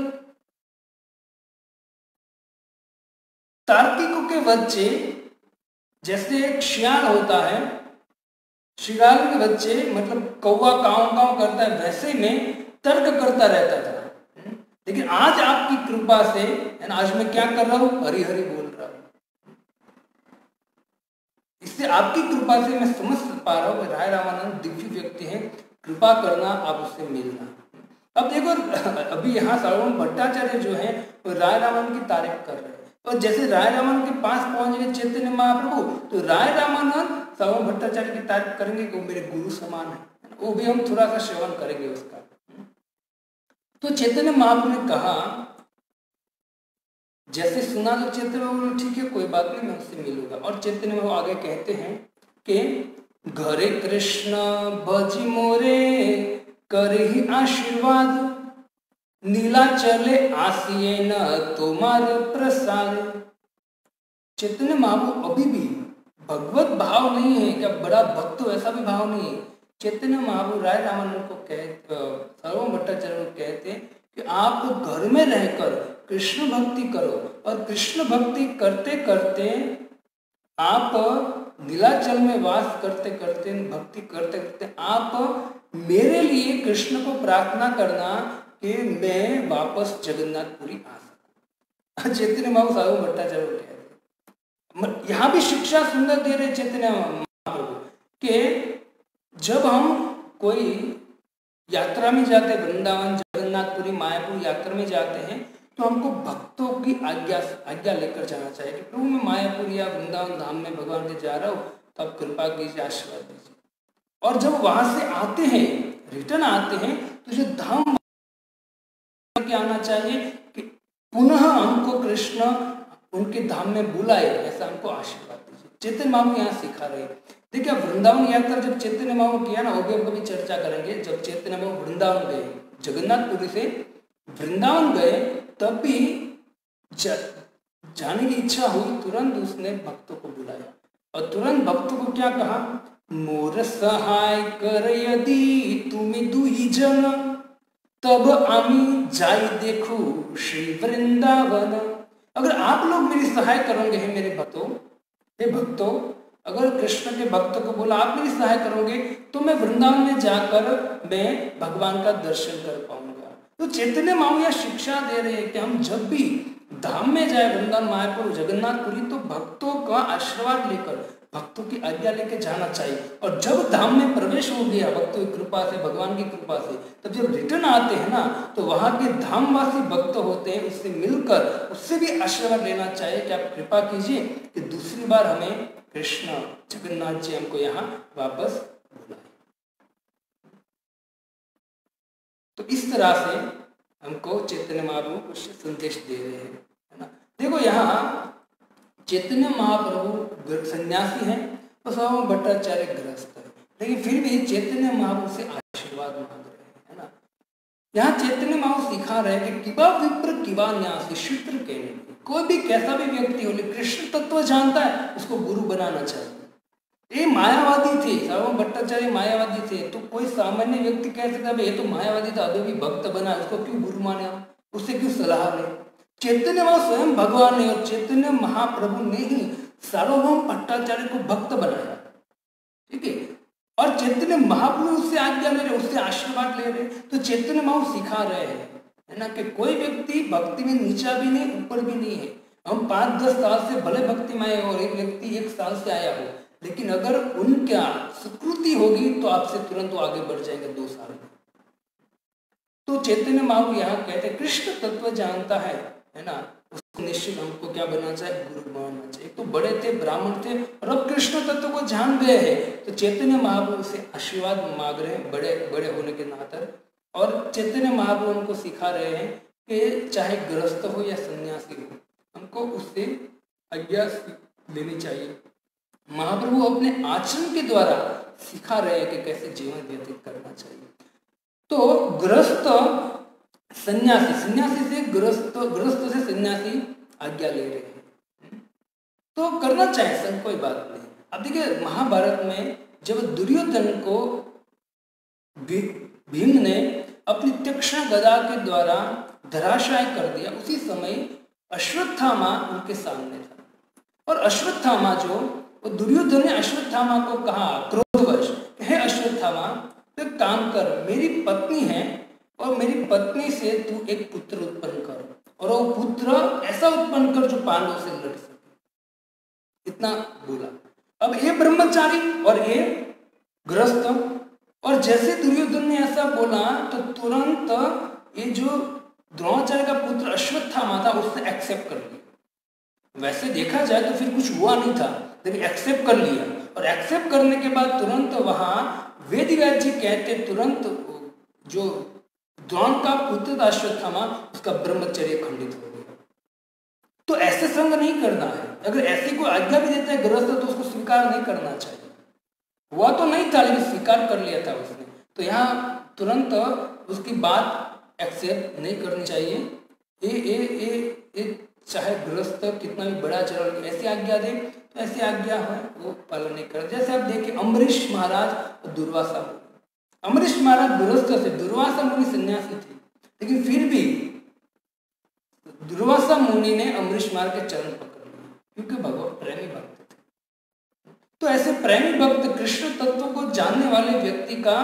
तार्किकों के बच्चे, जैसे एक शियाल होता है, शिगाल के बच्चे मतलब कौवा काव काव करता है, वैसे में तर्क करता रहता था। लेकिन आज आपकी कृपा से, है ना, आज मैं क्या कर रहा हूं? हरि हरि बोल रहा हूं। इससे आपकी कृपा से मैं समझ पा रहा हूं कि राय रामानंद दिव्य व्यक्ति है, कृपा करना, आप उससे मिलना। अब देखो, अभी यहाँ सार्वभौम भट्टाचार्य जो है वो राय रामानंद की तारीफ कर रहे हैं, और जैसे राय रामानंद के पास पहुंच गए चैतन्य महाप्रभु, तो राय रामानंद सार्वभौम भट्टाचार्य की तारीफ करेंगे कि वो मेरे गुरु समान है। वो भी हम थोड़ा सा सेवन करेंगे उसका। तो चैतन्य महाप्रभु ने कहा, जैसे सुना तो चैतन्य महाप्रभु, ठीक है कोई बात नहीं, मैं उससे मिलूंगा। और चैतन्य महाप्रभु आगे कहते हैं कि घरे कृष्ण भजी मोरे करही आशीर्वाद, नीला चले आसिए न तुम्हार प्रसाद। चैतन्य महाप्रभु अभी भी भगवत भाव नहीं है, क्या बड़ा भक्त, ऐसा भी भाव नहीं है। चैतन्य महाप्रभु राय रामानंद को कहते, सार्वभौम भट्टाचार्य को कहते कि आप घर में रहकर कृष्ण भक्ति करो, और कृष्ण भक्ति करते करते आप नीलाचल में वास करते करते, भक्ति करते करते आप मेरे लिए कृष्ण को प्रार्थना करना कि मैं वापस जगन्नाथपुरी आ सकूं। चैतन्य महाप्रभु सार्वभौम भट्टाचार्य को कहते, यहाँ भी शिक्षा सुंदर दे रहे चैतन्य महाप्रभु कि जब हम कोई यात्रा में जाते हैं, वृंदावन, जगन्नाथपुरी, मायापुर यात्रा में जाते हैं, तो हमको भक्तों की आज्ञा लेकर जाना चाहिए कि प्रभु मैं मायापुर या वृंदावन धाम में भगवान के जा रहा हूँ, तो आप कृपा कीजिए, आशीर्वाद दीजिए। और जब वहां से आते हैं, रिटर्न आते हैं, तो जो धाम के आना चाहिए कि पुनः हमको कृष्ण उनके धाम में बुलाए, ऐसा हमको आशीर्वाद दीजिए। चैतन्य महाप्रभु यहाँ सिखा रहे हैं। देखिए वृंदावन यात्रा जब चैतन्य महाप्रभु किया ना, वो भी हम कभी चर्चा करेंगे। जब चैतन्य महाप्रभु वृंदावन गए, जगन्नाथपुरी से वृंदावन गए, तब भी जाने की इच्छा हुई, तुरंत उसने भक्तों को बुलाया और तुरंत भक्तों को क्या कहा, मोर सहाय कर यदि तुमी दुही जन, तब आमी जाई देखो श्री वृंदावन। अगर आप लोग मेरी सहाय करोगे, हे मेरे भक्तों, हे भक्तों, अगर कृष्ण के भक्तों को बोला आप मेरी सहाय करोगे तो मैं वृंदावन में जाकर मैं भगवान का दर्शन कर पाऊंगा। तो चैतन्य महाप्रभु यह शिक्षा दे रहे हैं कि हम जब भी धाम में जाए, वृंदावन, मायापुर, जगन्नाथपुरी, तो भक्तों का आशीर्वाद लेकर, भक्तों की आज्ञा लेकर जाना चाहिए। और जब धाम में प्रवेश हो गया भक्तों की कृपा से, भगवान की कृपा से, तब जब रिटर्न आते हैं ना, तो वहां के धामवासी भक्त होते हैं, उससे मिलकर उससे भी आशीर्वाद लेना चाहिए कि आप कृपा कीजिए कि दूसरी बार हमें कृष्ण जगन्नाथ जी हमको यहाँ वापस बुलाए। तो इस तरह से हमको चैतन्य महाप्रभु कुछ संदेश दे रहे हैं, है ना। देखो यहाँ चैतन्य महाप्रभु सन्यासी हैं और स्वामी भट्टाचार्य गृहस्थ है, लेकिन फिर भी चैतन्य महाप्रभु से आशीर्वाद मांग रहे हैं, है ना। यहाँ चैतन्य महाप्रभु सिखा रहे हैं कि किबा विप्र किबा न्यासी सूत्र कहने, कोई भी कैसा भी व्यक्ति हो, कृष्ण तत्व जानता है, उसको गुरु बनाना चाहिए। ये मायावादी थे, सार्वभौम भट्टाचार्य मायावादी थे, तो कोई सामान्य व्यक्ति कह सकता है ये तो मायावादी था, अभी भी भक्त बना, उसको क्यों गुरु माने, उससे क्यों सलाह ले। चैतन्य महाप्रभु स्वयं भगवान ने और चैतन्य महाप्रभु ने ही सार्वभौम भट्टाचार्य को भक्त बनाया, ठीक है। और चैतन्य महाप्रभु उससे आज्ञा ले रहे, उससे आशीर्वाद ले रहे। तो चैतन्य महाप्रभु सिखा रहे हैं, है ना, कि कोई व्यक्ति भक्ति में नीचा भी नहीं, ऊपर भी नहीं है। हम 5-10 साल से भले भक्ति में आए और एक व्यक्ति 1 साल से आया हो, लेकिन अगर उनका सुकृति होगी तो आपसे तुरंत वो आगे बढ़ जाएंगे 2 साल में। तो चैतन्य महाप्रभु यहाँ कहते हैं कृष्ण तत्व जानता है ना, उसको निश्चित हमको क्या बनना चाहिए, गुरु बनना चाहिए। तो बड़े थे, ब्राह्मण थे, और अब कृष्ण तत्व को जान गए हैं, तो चैतन्य महाप्रभु से आशीर्वाद मांग रहे हैं बड़े बड़े होने के नाते। और चैतन्य महाप्रभु उनको सिखा रहे हैं कि चाहे गृहस्थ हो या सन्यासी हो, हमको उससे आज्ञा लेनी चाहिए। महाप्रभु अपने आचरण के द्वारा सिखा रहे हैं कि कैसे जीवन व्यतीत करना चाहिए। तो गृहस्थ सन्यासी, सन्यासी से गृहस्थ, गृहस्थ से सन्यासी आज्ञा ले रहे हैं, तो करना चाहिए, सर कोई बात नहीं। अब देखिए महाभारत में जब दुर्योधन को भीम ने अपनी तीक्ष्ण गदा के द्वारा धराशायी कर दिया, उसी समय अश्वत्थामा उनके सामने था। और अश्वत्थामा जो, वो दुर्योधन ने अश्वत्थामा को कहा क्रोधवश, हे अश्वत्थामा, तो एक काम कर, मेरी पत्नी है और मेरी पत्नी से तू एक पुत्र उत्पन्न कर, और वो पुत्र ऐसा उत्पन्न कर जो पांडवों से लड़ सके। इतना बोला। अब ये ब्रह्मचारी और ये गृहस्थ, और जैसे दुर्योधन ने ऐसा बोला तो तुरंत ये जो द्रोणाचार्य का पुत्र अश्वत्थामा था उसने एक्सेप्ट कर लिया। वैसे देखा जाए तो फिर कुछ हुआ नहीं था, लेकिन एक्सेप्ट कर लिया। और एक्सेप्ट करने के बाद तुरंत वहां वेदव्यास जी कहते, तुरंत जो द्रोण का पुत्र अश्वत्थामा, उसका ब्रह्मचर्य खंडित हो गया। तो ऐसे संग नहीं करना है। अगर ऐसी कोई आज्ञा भी देता है गृहस्थ तो उसको स्वीकार नहीं करना चाहिए। हुआ तो नहीं था लेकिन स्वीकार कर लिया था उसने, तो यहाँ तुरंत उसकी बात एक्सेप्ट नहीं करनी चाहिए। ये चाहे गृहस्थ कितना भी बड़ा चरण ऐसी आज्ञा दे तो ऐसी आज्ञा है वो पालन नहीं कर। जैसे आप देखिए अम्बरीश महाराज और दुर्वासा मुनि। अम्बरीश महाराज गृहस्थ थे, दुर्वासा मुनि सन्यासी थे, लेकिन फिर भी दुर्वासा मुनि ने अम्बरीश महाराज के चरण पकड़ लिए क्योंकि भगवान प्रेमी भक्त थे। तो ऐसे प्रेमी भक्त कृष्ण तत्व को जानने वाले व्यक्ति का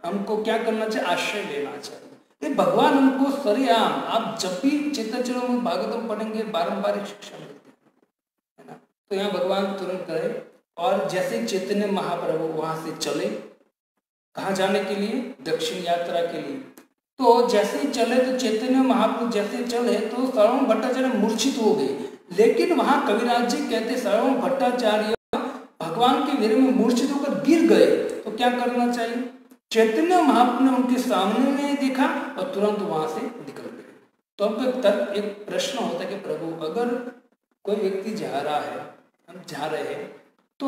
हमको क्या करना चाहिए, आश्रय लेना चाहिए। ये भगवान हमको सरेआम, आप जब भी चैतन्य में भागवतम पढ़ेंगे बारंबार शिक्षा मिलती है ना। तो यहाँ भगवान तुरंत करे, और जैसे चैतन्य महाप्रभु वहां से चले, कहाँ जाने के लिए, दक्षिण यात्रा के लिए। तो जैसे ही चले तो चैतन्य महाप्रभु जैसे चले तो सार्वभौम भट्टाचार्य मूर्छित हो गए। लेकिन वहां कविराज जी कहते सार्वभौम भट्टाचार्य भगवान के वीर में मूर्छित होकर गिर गए। तो क्या करना चाहिए, चैतन्य महाप्रभु ने उनके सामने नहीं देखा और तुरंत वहां से निकल गए। तो हमको एक प्रश्न होता है कि प्रभु, अगर कोई व्यक्ति जा रहा है, हम जा रहे हैं, तो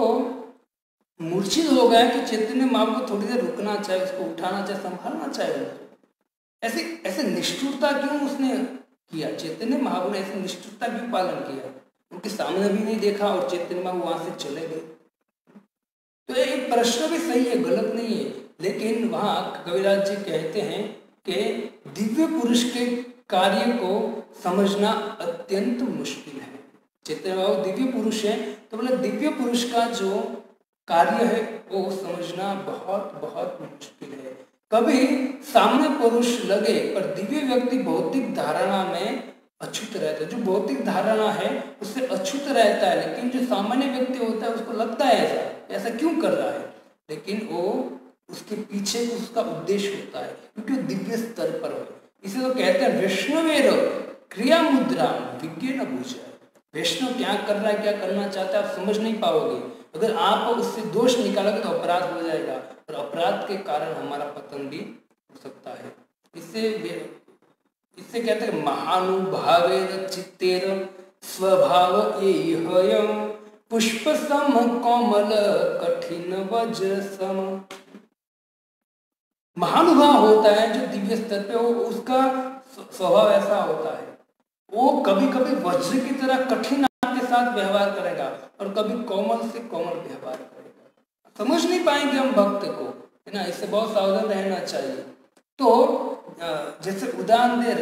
मूर्छित हो गया कि चैतन्य महाप्रभु को थोड़ी देर रुकना चाहिए, उसको उठाना चाहिए, संभालना चाहिए। ऐसे निष्ठुरता क्यों उसने किया? चैतन्य महाप्रभु ने ऐसे निष्ठुरता क्यों पालन किया? उनके सामने भी नहीं देखा और चैतन्य महाप्रभु वहां से चले गए। तो एक प्रश्न भी सही है, गलत नहीं है, लेकिन वहाँ कविराज जी कहते हैं कि दिव्य पुरुष के कार्य को समझना अत्यंत मुश्किल है। चैतन्य महाप्रभु दिव्य पुरुष है, तो बोले दिव्य पुरुष का जो कार्य है वो समझना बहुत बहुत मुश्किल है। कभी सामने पुरुष लगे पर दिव्य व्यक्ति भौतिक धारणा में अछूत रहता है। जो भौतिक धारणा है उससे अछूत रहता है, लेकिन जो सामान्य व्यक्ति होता है उसको लगता है ऐसा क्यों कर रहा है, लेकिन वो उसके पीछे उसका उद्देश्य होता है, क्योंकि वो दिव्य स्तर पर हो। इसे तो कहते हैं वैष्णवेर क्रिया मुद्रा विज्ञ न भूजा। वैष्णव क्या कर रहा है, क्या करना चाहता है, आप समझ नहीं पाओगे। अगर आप उससे दोष निकालोगे तो अपराध हो जाएगा, और अपराध के कारण हमारा पतन भी हो सकता है। इससे कहते हैं महानुभावेर चित्तेर स्वभाव एहयम पुष्प सम कोमल कठिन वज्र सम। महानुभाव होता है जो दिव्य स्तर पे, वो उसका स्वभाव ऐसा होता है, वो कभी कभी वज्र की तरह कठिन के साथ व्यवहार करेगा और कभी कोमल से कोमल व्यवहार करेगा। समझ नहीं पाएंगे हम भक्त को, है ना। इससे बहुत सावधान रहना चाहिए। तो जैसे उदाहरण दे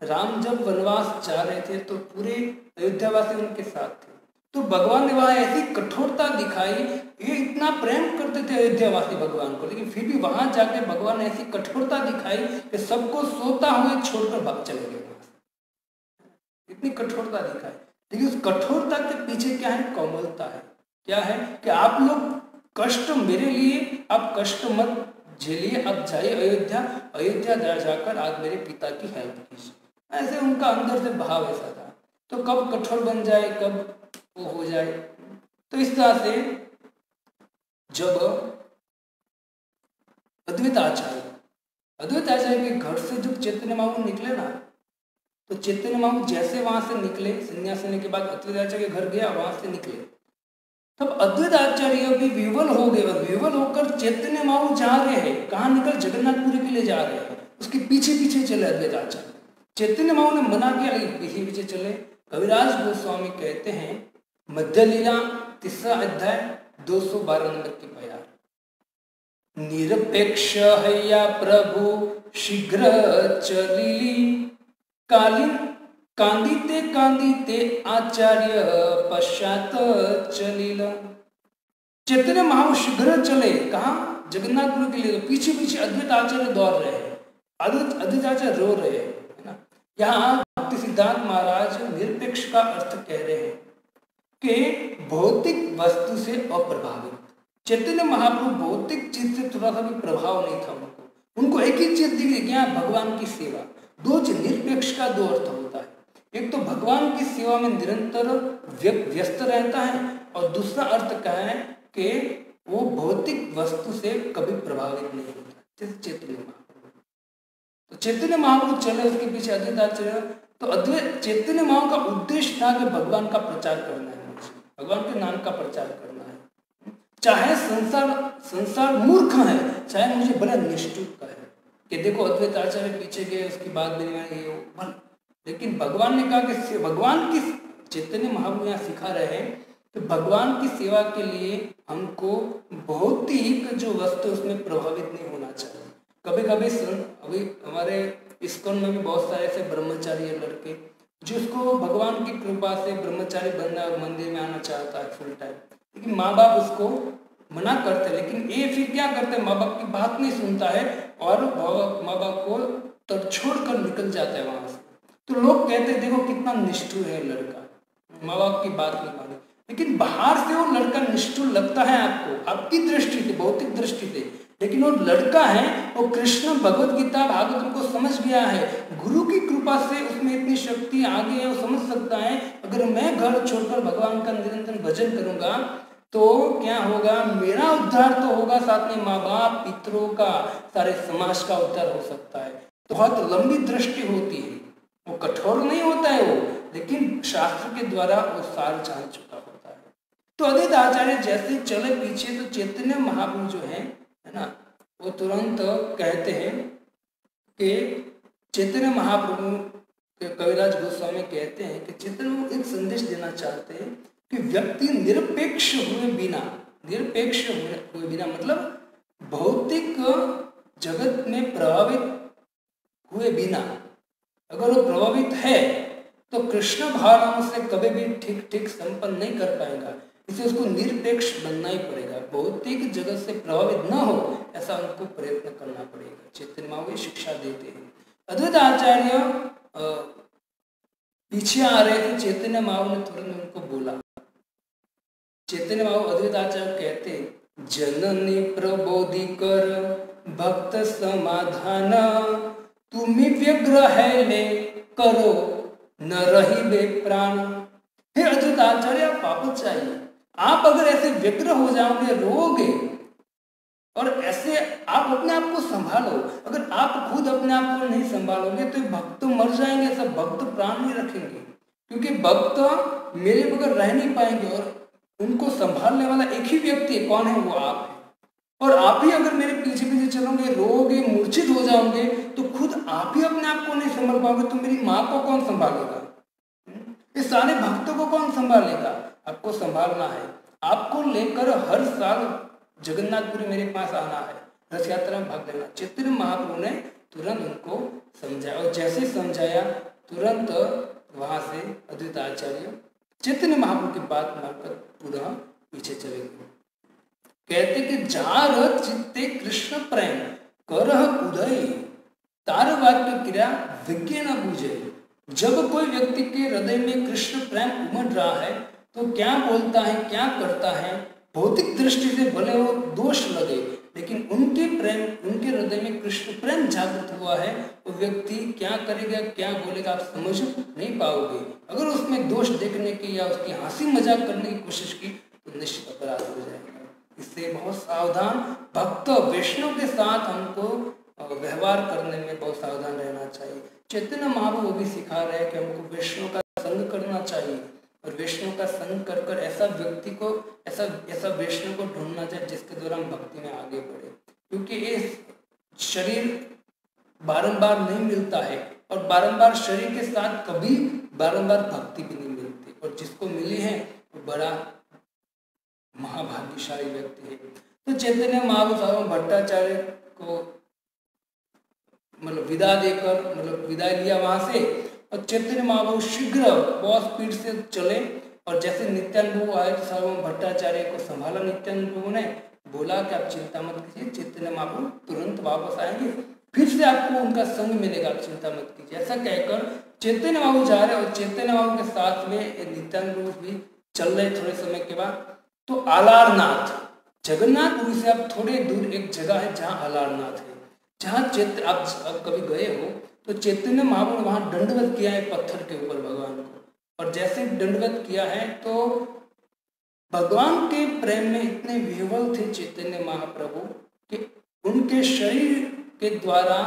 राम जब वनवास जा रहे थे तो पूरे अयोध्यावासी उनके साथ थे, तो भगवान ने वहां ऐसी कठोरता दिखाई। ये इतना प्रेम करते थे अयोध्यावासी भगवान को, लेकिन फिर भी वहां जाके भगवान ने ऐसी कठोरता दिखाई कि सबको सोता हुए छोड़कर भाग चले गए। इतनी कठोरता दिखाई, लेकिन उस कठोरता के पीछे क्या है? कोमलता है। क्या है कि आप लोग कष्ट, मेरे लिए आप कष्ट मत झेलिए, आप जाइए अयोध्या जाकर आज मेरे पिता की हेल्प कीजिए। ऐसे उनका अंदर से भाव ऐसा था। तो कब कठोर बन जाए, कब वो हो जाए। तो इस तरह से जब अद्वैत आचार्य के घर से जब चैतन्य महाप्रभु निकले ना, तो चैतन्य महाप्रभु जैसे वहां से निकले, संन्यास लेने के बाद अद्वैत आचार्य के घर गया, वहां से निकले, तब अद्वैत आचार्य भी विवल हो गए। और विवल होकर चैतन्य महाप्रभु जा रहे हैं, कहाँ निकल? जगन्नाथपुरी के लिए जा रहे हैं। उसके पीछे पीछे चले अद्वैत आचार्य। चैतन्य महाप्रभु ने मना किया, लेकिन पीछे पीछे चले। कविराज गोस्वामी कहते हैं मध्य लीला 3 अध्याय 212 नंबर की प्यार। निरपेक्ष हैया प्रभु शीघ्र चलिली, कांदीते आचार्य पश्चात चलिल। चैतन्य महाप्रभु शीघ्र चले, कहा? जगन्नाथपुरी के लिए। तो पीछे पीछे अद्वैत आचार्य दौड़ रहे हैं, अद्वैत आचार्य रो रहे हैं, है ना। यहाँ भक्ति सिद्धांत महाराज निरपेक्ष का अर्थ कह रहे हैं कि भौतिक वस्तु से अप्रभावित। चैतन्य महाप्रभु भौतिक चीज से थोड़ा सा भी प्रभाव नहीं था उनको एक ही चीज दिख रही, क्या? भगवान की सेवा। दो चीज, निरपेक्ष का दो अर्थ होता है। एक तो भगवान की सेवा में निरंतर व्यस्त रहता है, और दूसरा अर्थ क्या है कि वो भौतिक वस्तु से कभी प्रभावित नहीं होता, जैसे चैतन्य महाप्रभु। तो चैतन्य महाप्रभु चले, उसके पीछे अद्वैत आचार्य। तो अद्वैत चैतन्य महाप्रभु का उद्देश्य था कि भगवान का प्रचार करना है, भगवान के नाम का प्रचार करना है। चाहे संसार मूर्ख है, चाहे मुझे बड़ा निष्ठुर का है कि देखो अद्वैत आचार्य पीछे गए, उसकी बात मेरी, लेकिन भगवान ने कहा कि भगवान की, चैतन्य महाप्रभु यहाँ सिखा रहे हैं तो भगवान की सेवा के लिए हमको भौतिक जो वस्तु उसमें प्रभावित नहीं होना चाहिए। कभी कभी अभी हमारे इस्कॉन में भी बहुत सारे ऐसे ब्रह्मचारी लड़के जिसको भगवान की कृपा से ब्रह्मचारी बनना और मंदिर में आना चाहता है फुल टाइम, लेकिन माँ बाप उसको मना करते, लेकिन ये फिर क्या करते हैं? माँ बाप की बात नहीं सुनता है और माँ बाप को तड़छोड़ कर निकल जाता है वहां से। तो लोग कहते हैं देखो कितना निष्ठुर है लड़का, माँ बाप की बात नहीं माने। लेकिन बाहर से वो लड़का निष्ठुर लगता है आपको, आपकी दृष्टि से, भौतिक दृष्टि से, लेकिन वो लड़का है, वो कृष्ण भगवत गीता भागवत को समझ गया है। गुरु की कृपा से उसमें इतनी शक्ति आ गई है, वो समझ सकता है अगर मैं घर छोड़कर भगवान का निरंतर भजन करूंगा तो क्या होगा, मेरा उद्धार तो होगा, साथ में माँ बाप पितरों का, सारे समाज का उद्धार हो सकता है। तो बहुत लंबी दृष्टि होती है, वो कठोर नहीं होता है वो, लेकिन शास्त्र के द्वारा वो सार जान चुका होता है। तो अद्वैत आचार्य जैसे चले पीछे, तो चैतन्य महाप्रभु जो है ना, वो तुरंत कहते हैं कि चैतन्य महाप्रभु कविराज गोस्वामी कहते हैं कि चैतन्य एक संदेश देना चाहते हैं कि व्यक्ति निरपेक्ष हुए बिना, निरपेक्ष हुए बिना मतलब भौतिक जगत में प्रभावित हुए बिना, अगर वो प्रभावित है तो कृष्ण भावनाओं से कभी भी ठीक ठीक संपन्न नहीं कर पाएगा। इसे उसको निरपेक्ष बनना ही पड़ेगा, भौतिक जगत से प्रभावित न हो ऐसा उनको प्रयत्न करना पड़ेगा। चैतन्य महाप्रभु शिक्षा देते हैं। अद्वैत आचार्य पीछे आ रहे थे, चैतन्य महाप्रभु ने तुरंत उनको बोला। चैतन्य महाप्रभु अद्वैत आचार्य कहते, जननी प्रबोधि कर भक्त समाधान, तुम्ही व्यग्र है ले करो न रही बे प्राण। हे अद्वैत आचार्य, आप वापस चाहिए। आप अगर ऐसे व्यग्र हो जाओगे, रोगे, और ऐसे आप अपने आप को संभालो, अगर आप खुद अपने आप को नहीं संभालोगे तो भक्त मर जाएंगे, सब भक्त प्राण नहीं रखेंगे, क्योंकि भक्त मेरे बगैर रह नहीं पाएंगे और उनको संभालने वाला एक ही व्यक्ति है। कौन है? वो आप है। और आप ही अगर मेरे पीछे पीछे चलोगे, रोगे, मूर्छित हो जाओगे, तो खुद आप ही अपने आप को नहीं संभाल पाओगे तो मेरी माँ को कौन संभालेगा? इस सारे भक्तों को कौन संभालेगा? आपको संभालना है। आपको लेकर हर साल जगन्नाथपुरी मेरे पास आना है, रथ यात्रा में भाग लेना। चैतन्य महाप्रभु ने तुरंत उनको समझाया, और जैसे समझाया तुरंत वहां से अद्वैत आचार्य चैतन्य महाप्रभु की बात मानकर पुनः पीछे चले गए। कहते कि जार चित्ते कृष्ण प्रेम करह उदय, तार वाक्य क्रिया विज्ञ न बूझे। जब कोई व्यक्ति के हृदय में कृष्ण प्रेम उमड़ रहा है तो क्या बोलता है, क्या करता है, भौतिक दृष्टि से भले वो दोष लगे, लेकिन उनके हृदय में कृष्ण प्रेम जागृत हुआ है, वो व्यक्ति क्या करेगा, क्या बोलेगा, आप समझ नहीं पाओगे। अगर उसमें दोष देखने की या उसकी हंसी मजाक करने की कोशिश की तो निश्चित अपराध हो जाएगा। इससे बहुत सावधान, भक्त वैष्णव के साथ हमको व्यवहार करने में बहुत सावधान रहना चाहिए। चैतन्य महाप्रभु भी सिखा रहे हैं कि हमको वैष्णव का संग करना चाहिए, और वैष्णव का संग कर कर ऐसा व्यक्ति को, ऐसा वैष्णव को ढूंढना चाहिए जिसके द्वारा हम भक्ति में आगे बढ़े, क्योंकि ये शरीर बारंबार नहीं मिलता है, और बारंबार शरीर के साथ कभी बारंबार भक्ति भी नहीं मिलती, और जिसको मिली है वो बड़ा महाभाग्यशाली व्यक्ति है। तो चैतन्य महाप्रभु भट्टाचार्य को मतलब विदा देकर, मतलब विदाई लिया वहां से, और चैतन्य महाप्रभु शीघ्र बहुत स्पीड से चले, और जैसे नित्यानंद प्रभु आए तो सार्वभौम भट्टाचार्य को संभाला। नित्यानंद प्रभु ने बोला कि आप चिंता मत कीजिए, चैतन्य महाप्रभु तुरंत वापस आएंगे, फिर से आपको उनका संग मिलेगा, आप चिंता मत कीजिए। ऐसा कहकर चैतन्य महाप्रभु जा रहे, और चैतन्य महाप्रभु के साथ में नित्यानंद प्रभु भी चल रहे। थोड़े समय के बाद तो आलारनाथ, जगन्नाथपुरी से आप थोड़े दूर एक जगह है जहाँ आलारनाथ है, जहाँ आप कभी गए हो तो चैतन्य महाप्रभु वहां दंडवत किया है पत्थर के ऊपर भगवान को, और जैसे दंडवत किया है तो भगवान के प्रेम में इतने विह्वल थे चैतन्य महाप्रभु कि उनके शरीर के द्वारा,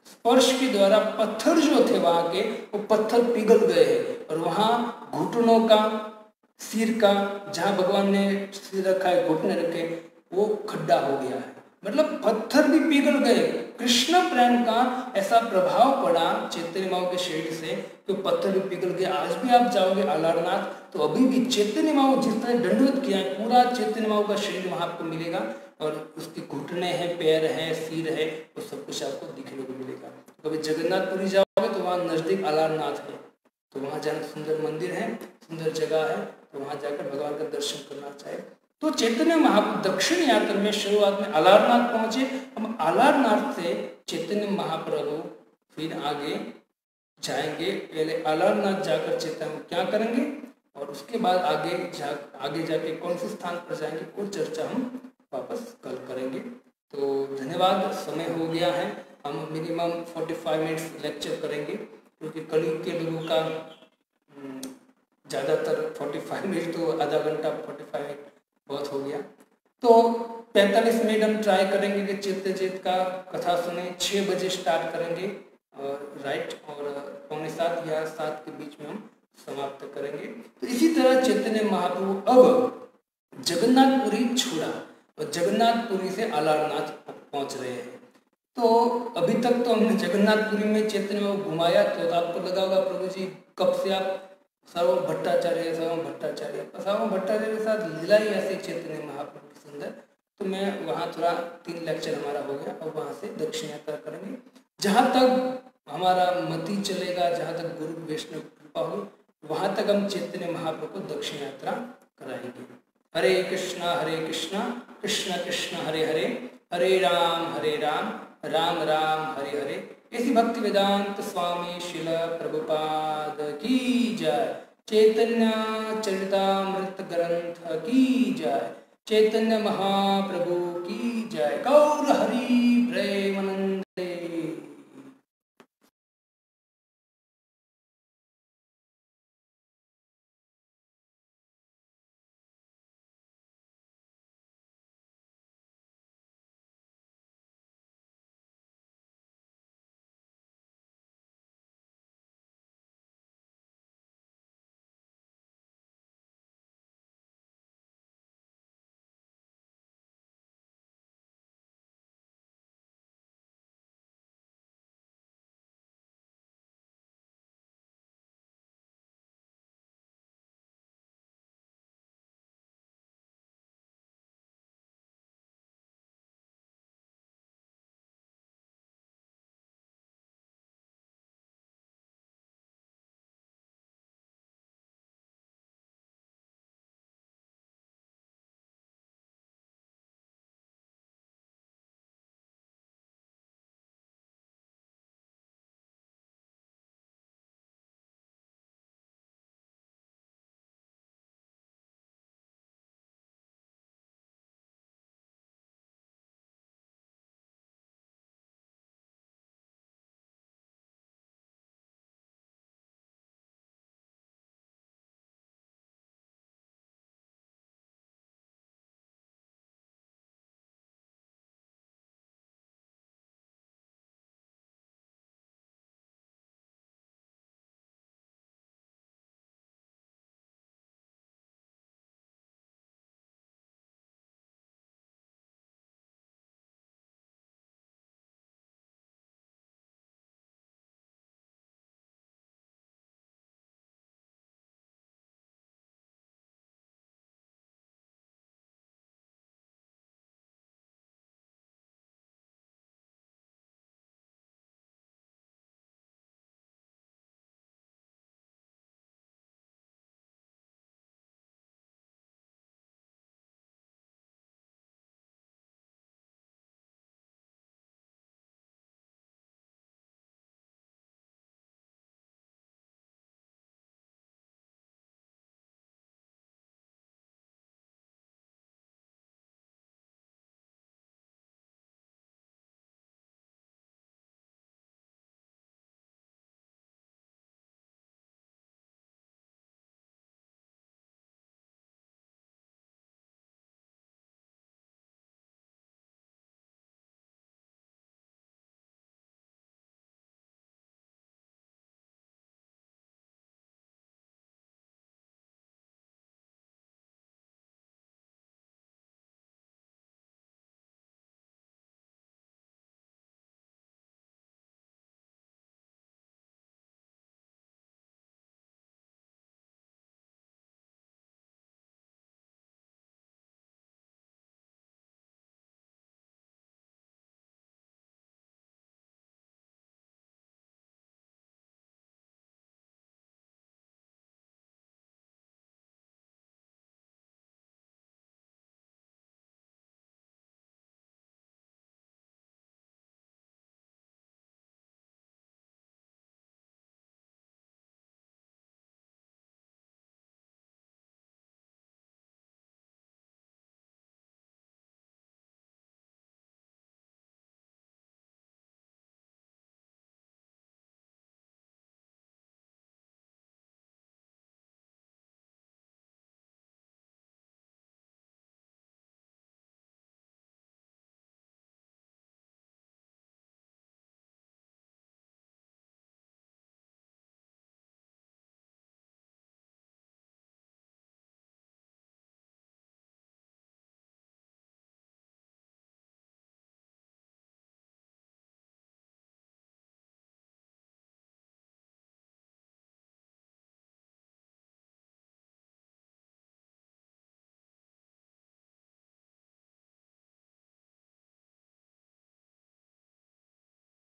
स्पर्श के द्वारा पत्थर जो थे वहां के, वो पत्थर पिघल गए हैं, और वहां घुटनों का, सिर का, जहां भगवान ने सिर रखा है, घुटने रखे, वो खड्डा हो गया है, मतलब पत्थर भी पिघल गए। कृष्ण प्रेम का ऐसा प्रभाव पड़ा चैतन्य महाप्रभु के शरीर से कि पत्थर भी पिघल गए। आज भी आप जाओगे आलारनाथ तो अभी भी चैतन्य महाप्रभु जिस तरह दंडवत किया है, पूरा चैतन्य महाप्रभु का शरीर वहां आपको मिलेगा, और उसके घुटने हैं, पैर है, सिर है, वो सब कुछ आपको दिखने को मिलेगा। कभी जगन्नाथपुरी जाओगे तो वहाँ नजदीक आलारनाथ है, तो वहाँ जाना, सुंदर मंदिर है, सुंदर जगह है, तो वहाँ जाकर भगवान का दर्शन करना चाहिए। तो चैतन्य महाप्रभु दक्षिण यात्रा में शुरुआत में आलारनाथ पहुंचे। हम आलारनाथ से चैतन्य महाप्रभु फिर आगे जाएंगे। पहले आलारनाथ जाकर चैतन्य क्या करेंगे, और उसके बाद आगे जाके कौन से स्थान पर जाएंगे, वो चर्चा हम वापस कल करेंगे। तो धन्यवाद, समय हो गया है। हम मिनिमम 45 मिनट्स लेक्चर करेंगे, क्योंकि कलयुग के लोगों का ज़्यादातर 45 मिनट तो आधा घंटा 45 मिनट बहुत हो गया। तो 45 मिनट हम ट्राई करेंगे कि चैत्य चेत का कथा सुने। 6 बजे स्टार्ट करेंगे और राइट, और 6:45 या 7 के बीच में हम समाप्त करेंगे। तो इसी तरह चैतन्य महाप्रभु अब जगन्नाथपुरी छोड़ा और जगन्नाथपुरी से अलारनाथ पहुंच रहे हैं। तो अभी तक तो हमने जगन्नाथपुरी में चैतन्य में घुमाया, तो आपको लगा होगा प्रभु जी कब से आप सार्वभौम भट्टाचार्य के साथ लीला ही ऐसे चैतन्य महाप्रभु की सुंदर। तो मैं वहाँ थोड़ा 3 लेक्चर हमारा हो गया, और वहाँ से दक्षिण यात्रा करेंगे। जहाँ तक हमारा मति चलेगा, जहाँ तक गुरु वैष्णव कृपा हो, वहाँ तक हम चैतन्य महाप्रभु को दक्षिण यात्रा कराएंगे। हरे कृष्णा कृष्ण कृष्ण हरे हरे, हरे राम राम राम हरे हरे। ऐसी भक्ति वेदांत स्वामी शिल प्रभुपाद की जय। चैतन्य चरितामृत ग्रंथ की जय। चैतन्य महाप्रभु की जय। गौर हरि प्रेमानंदे।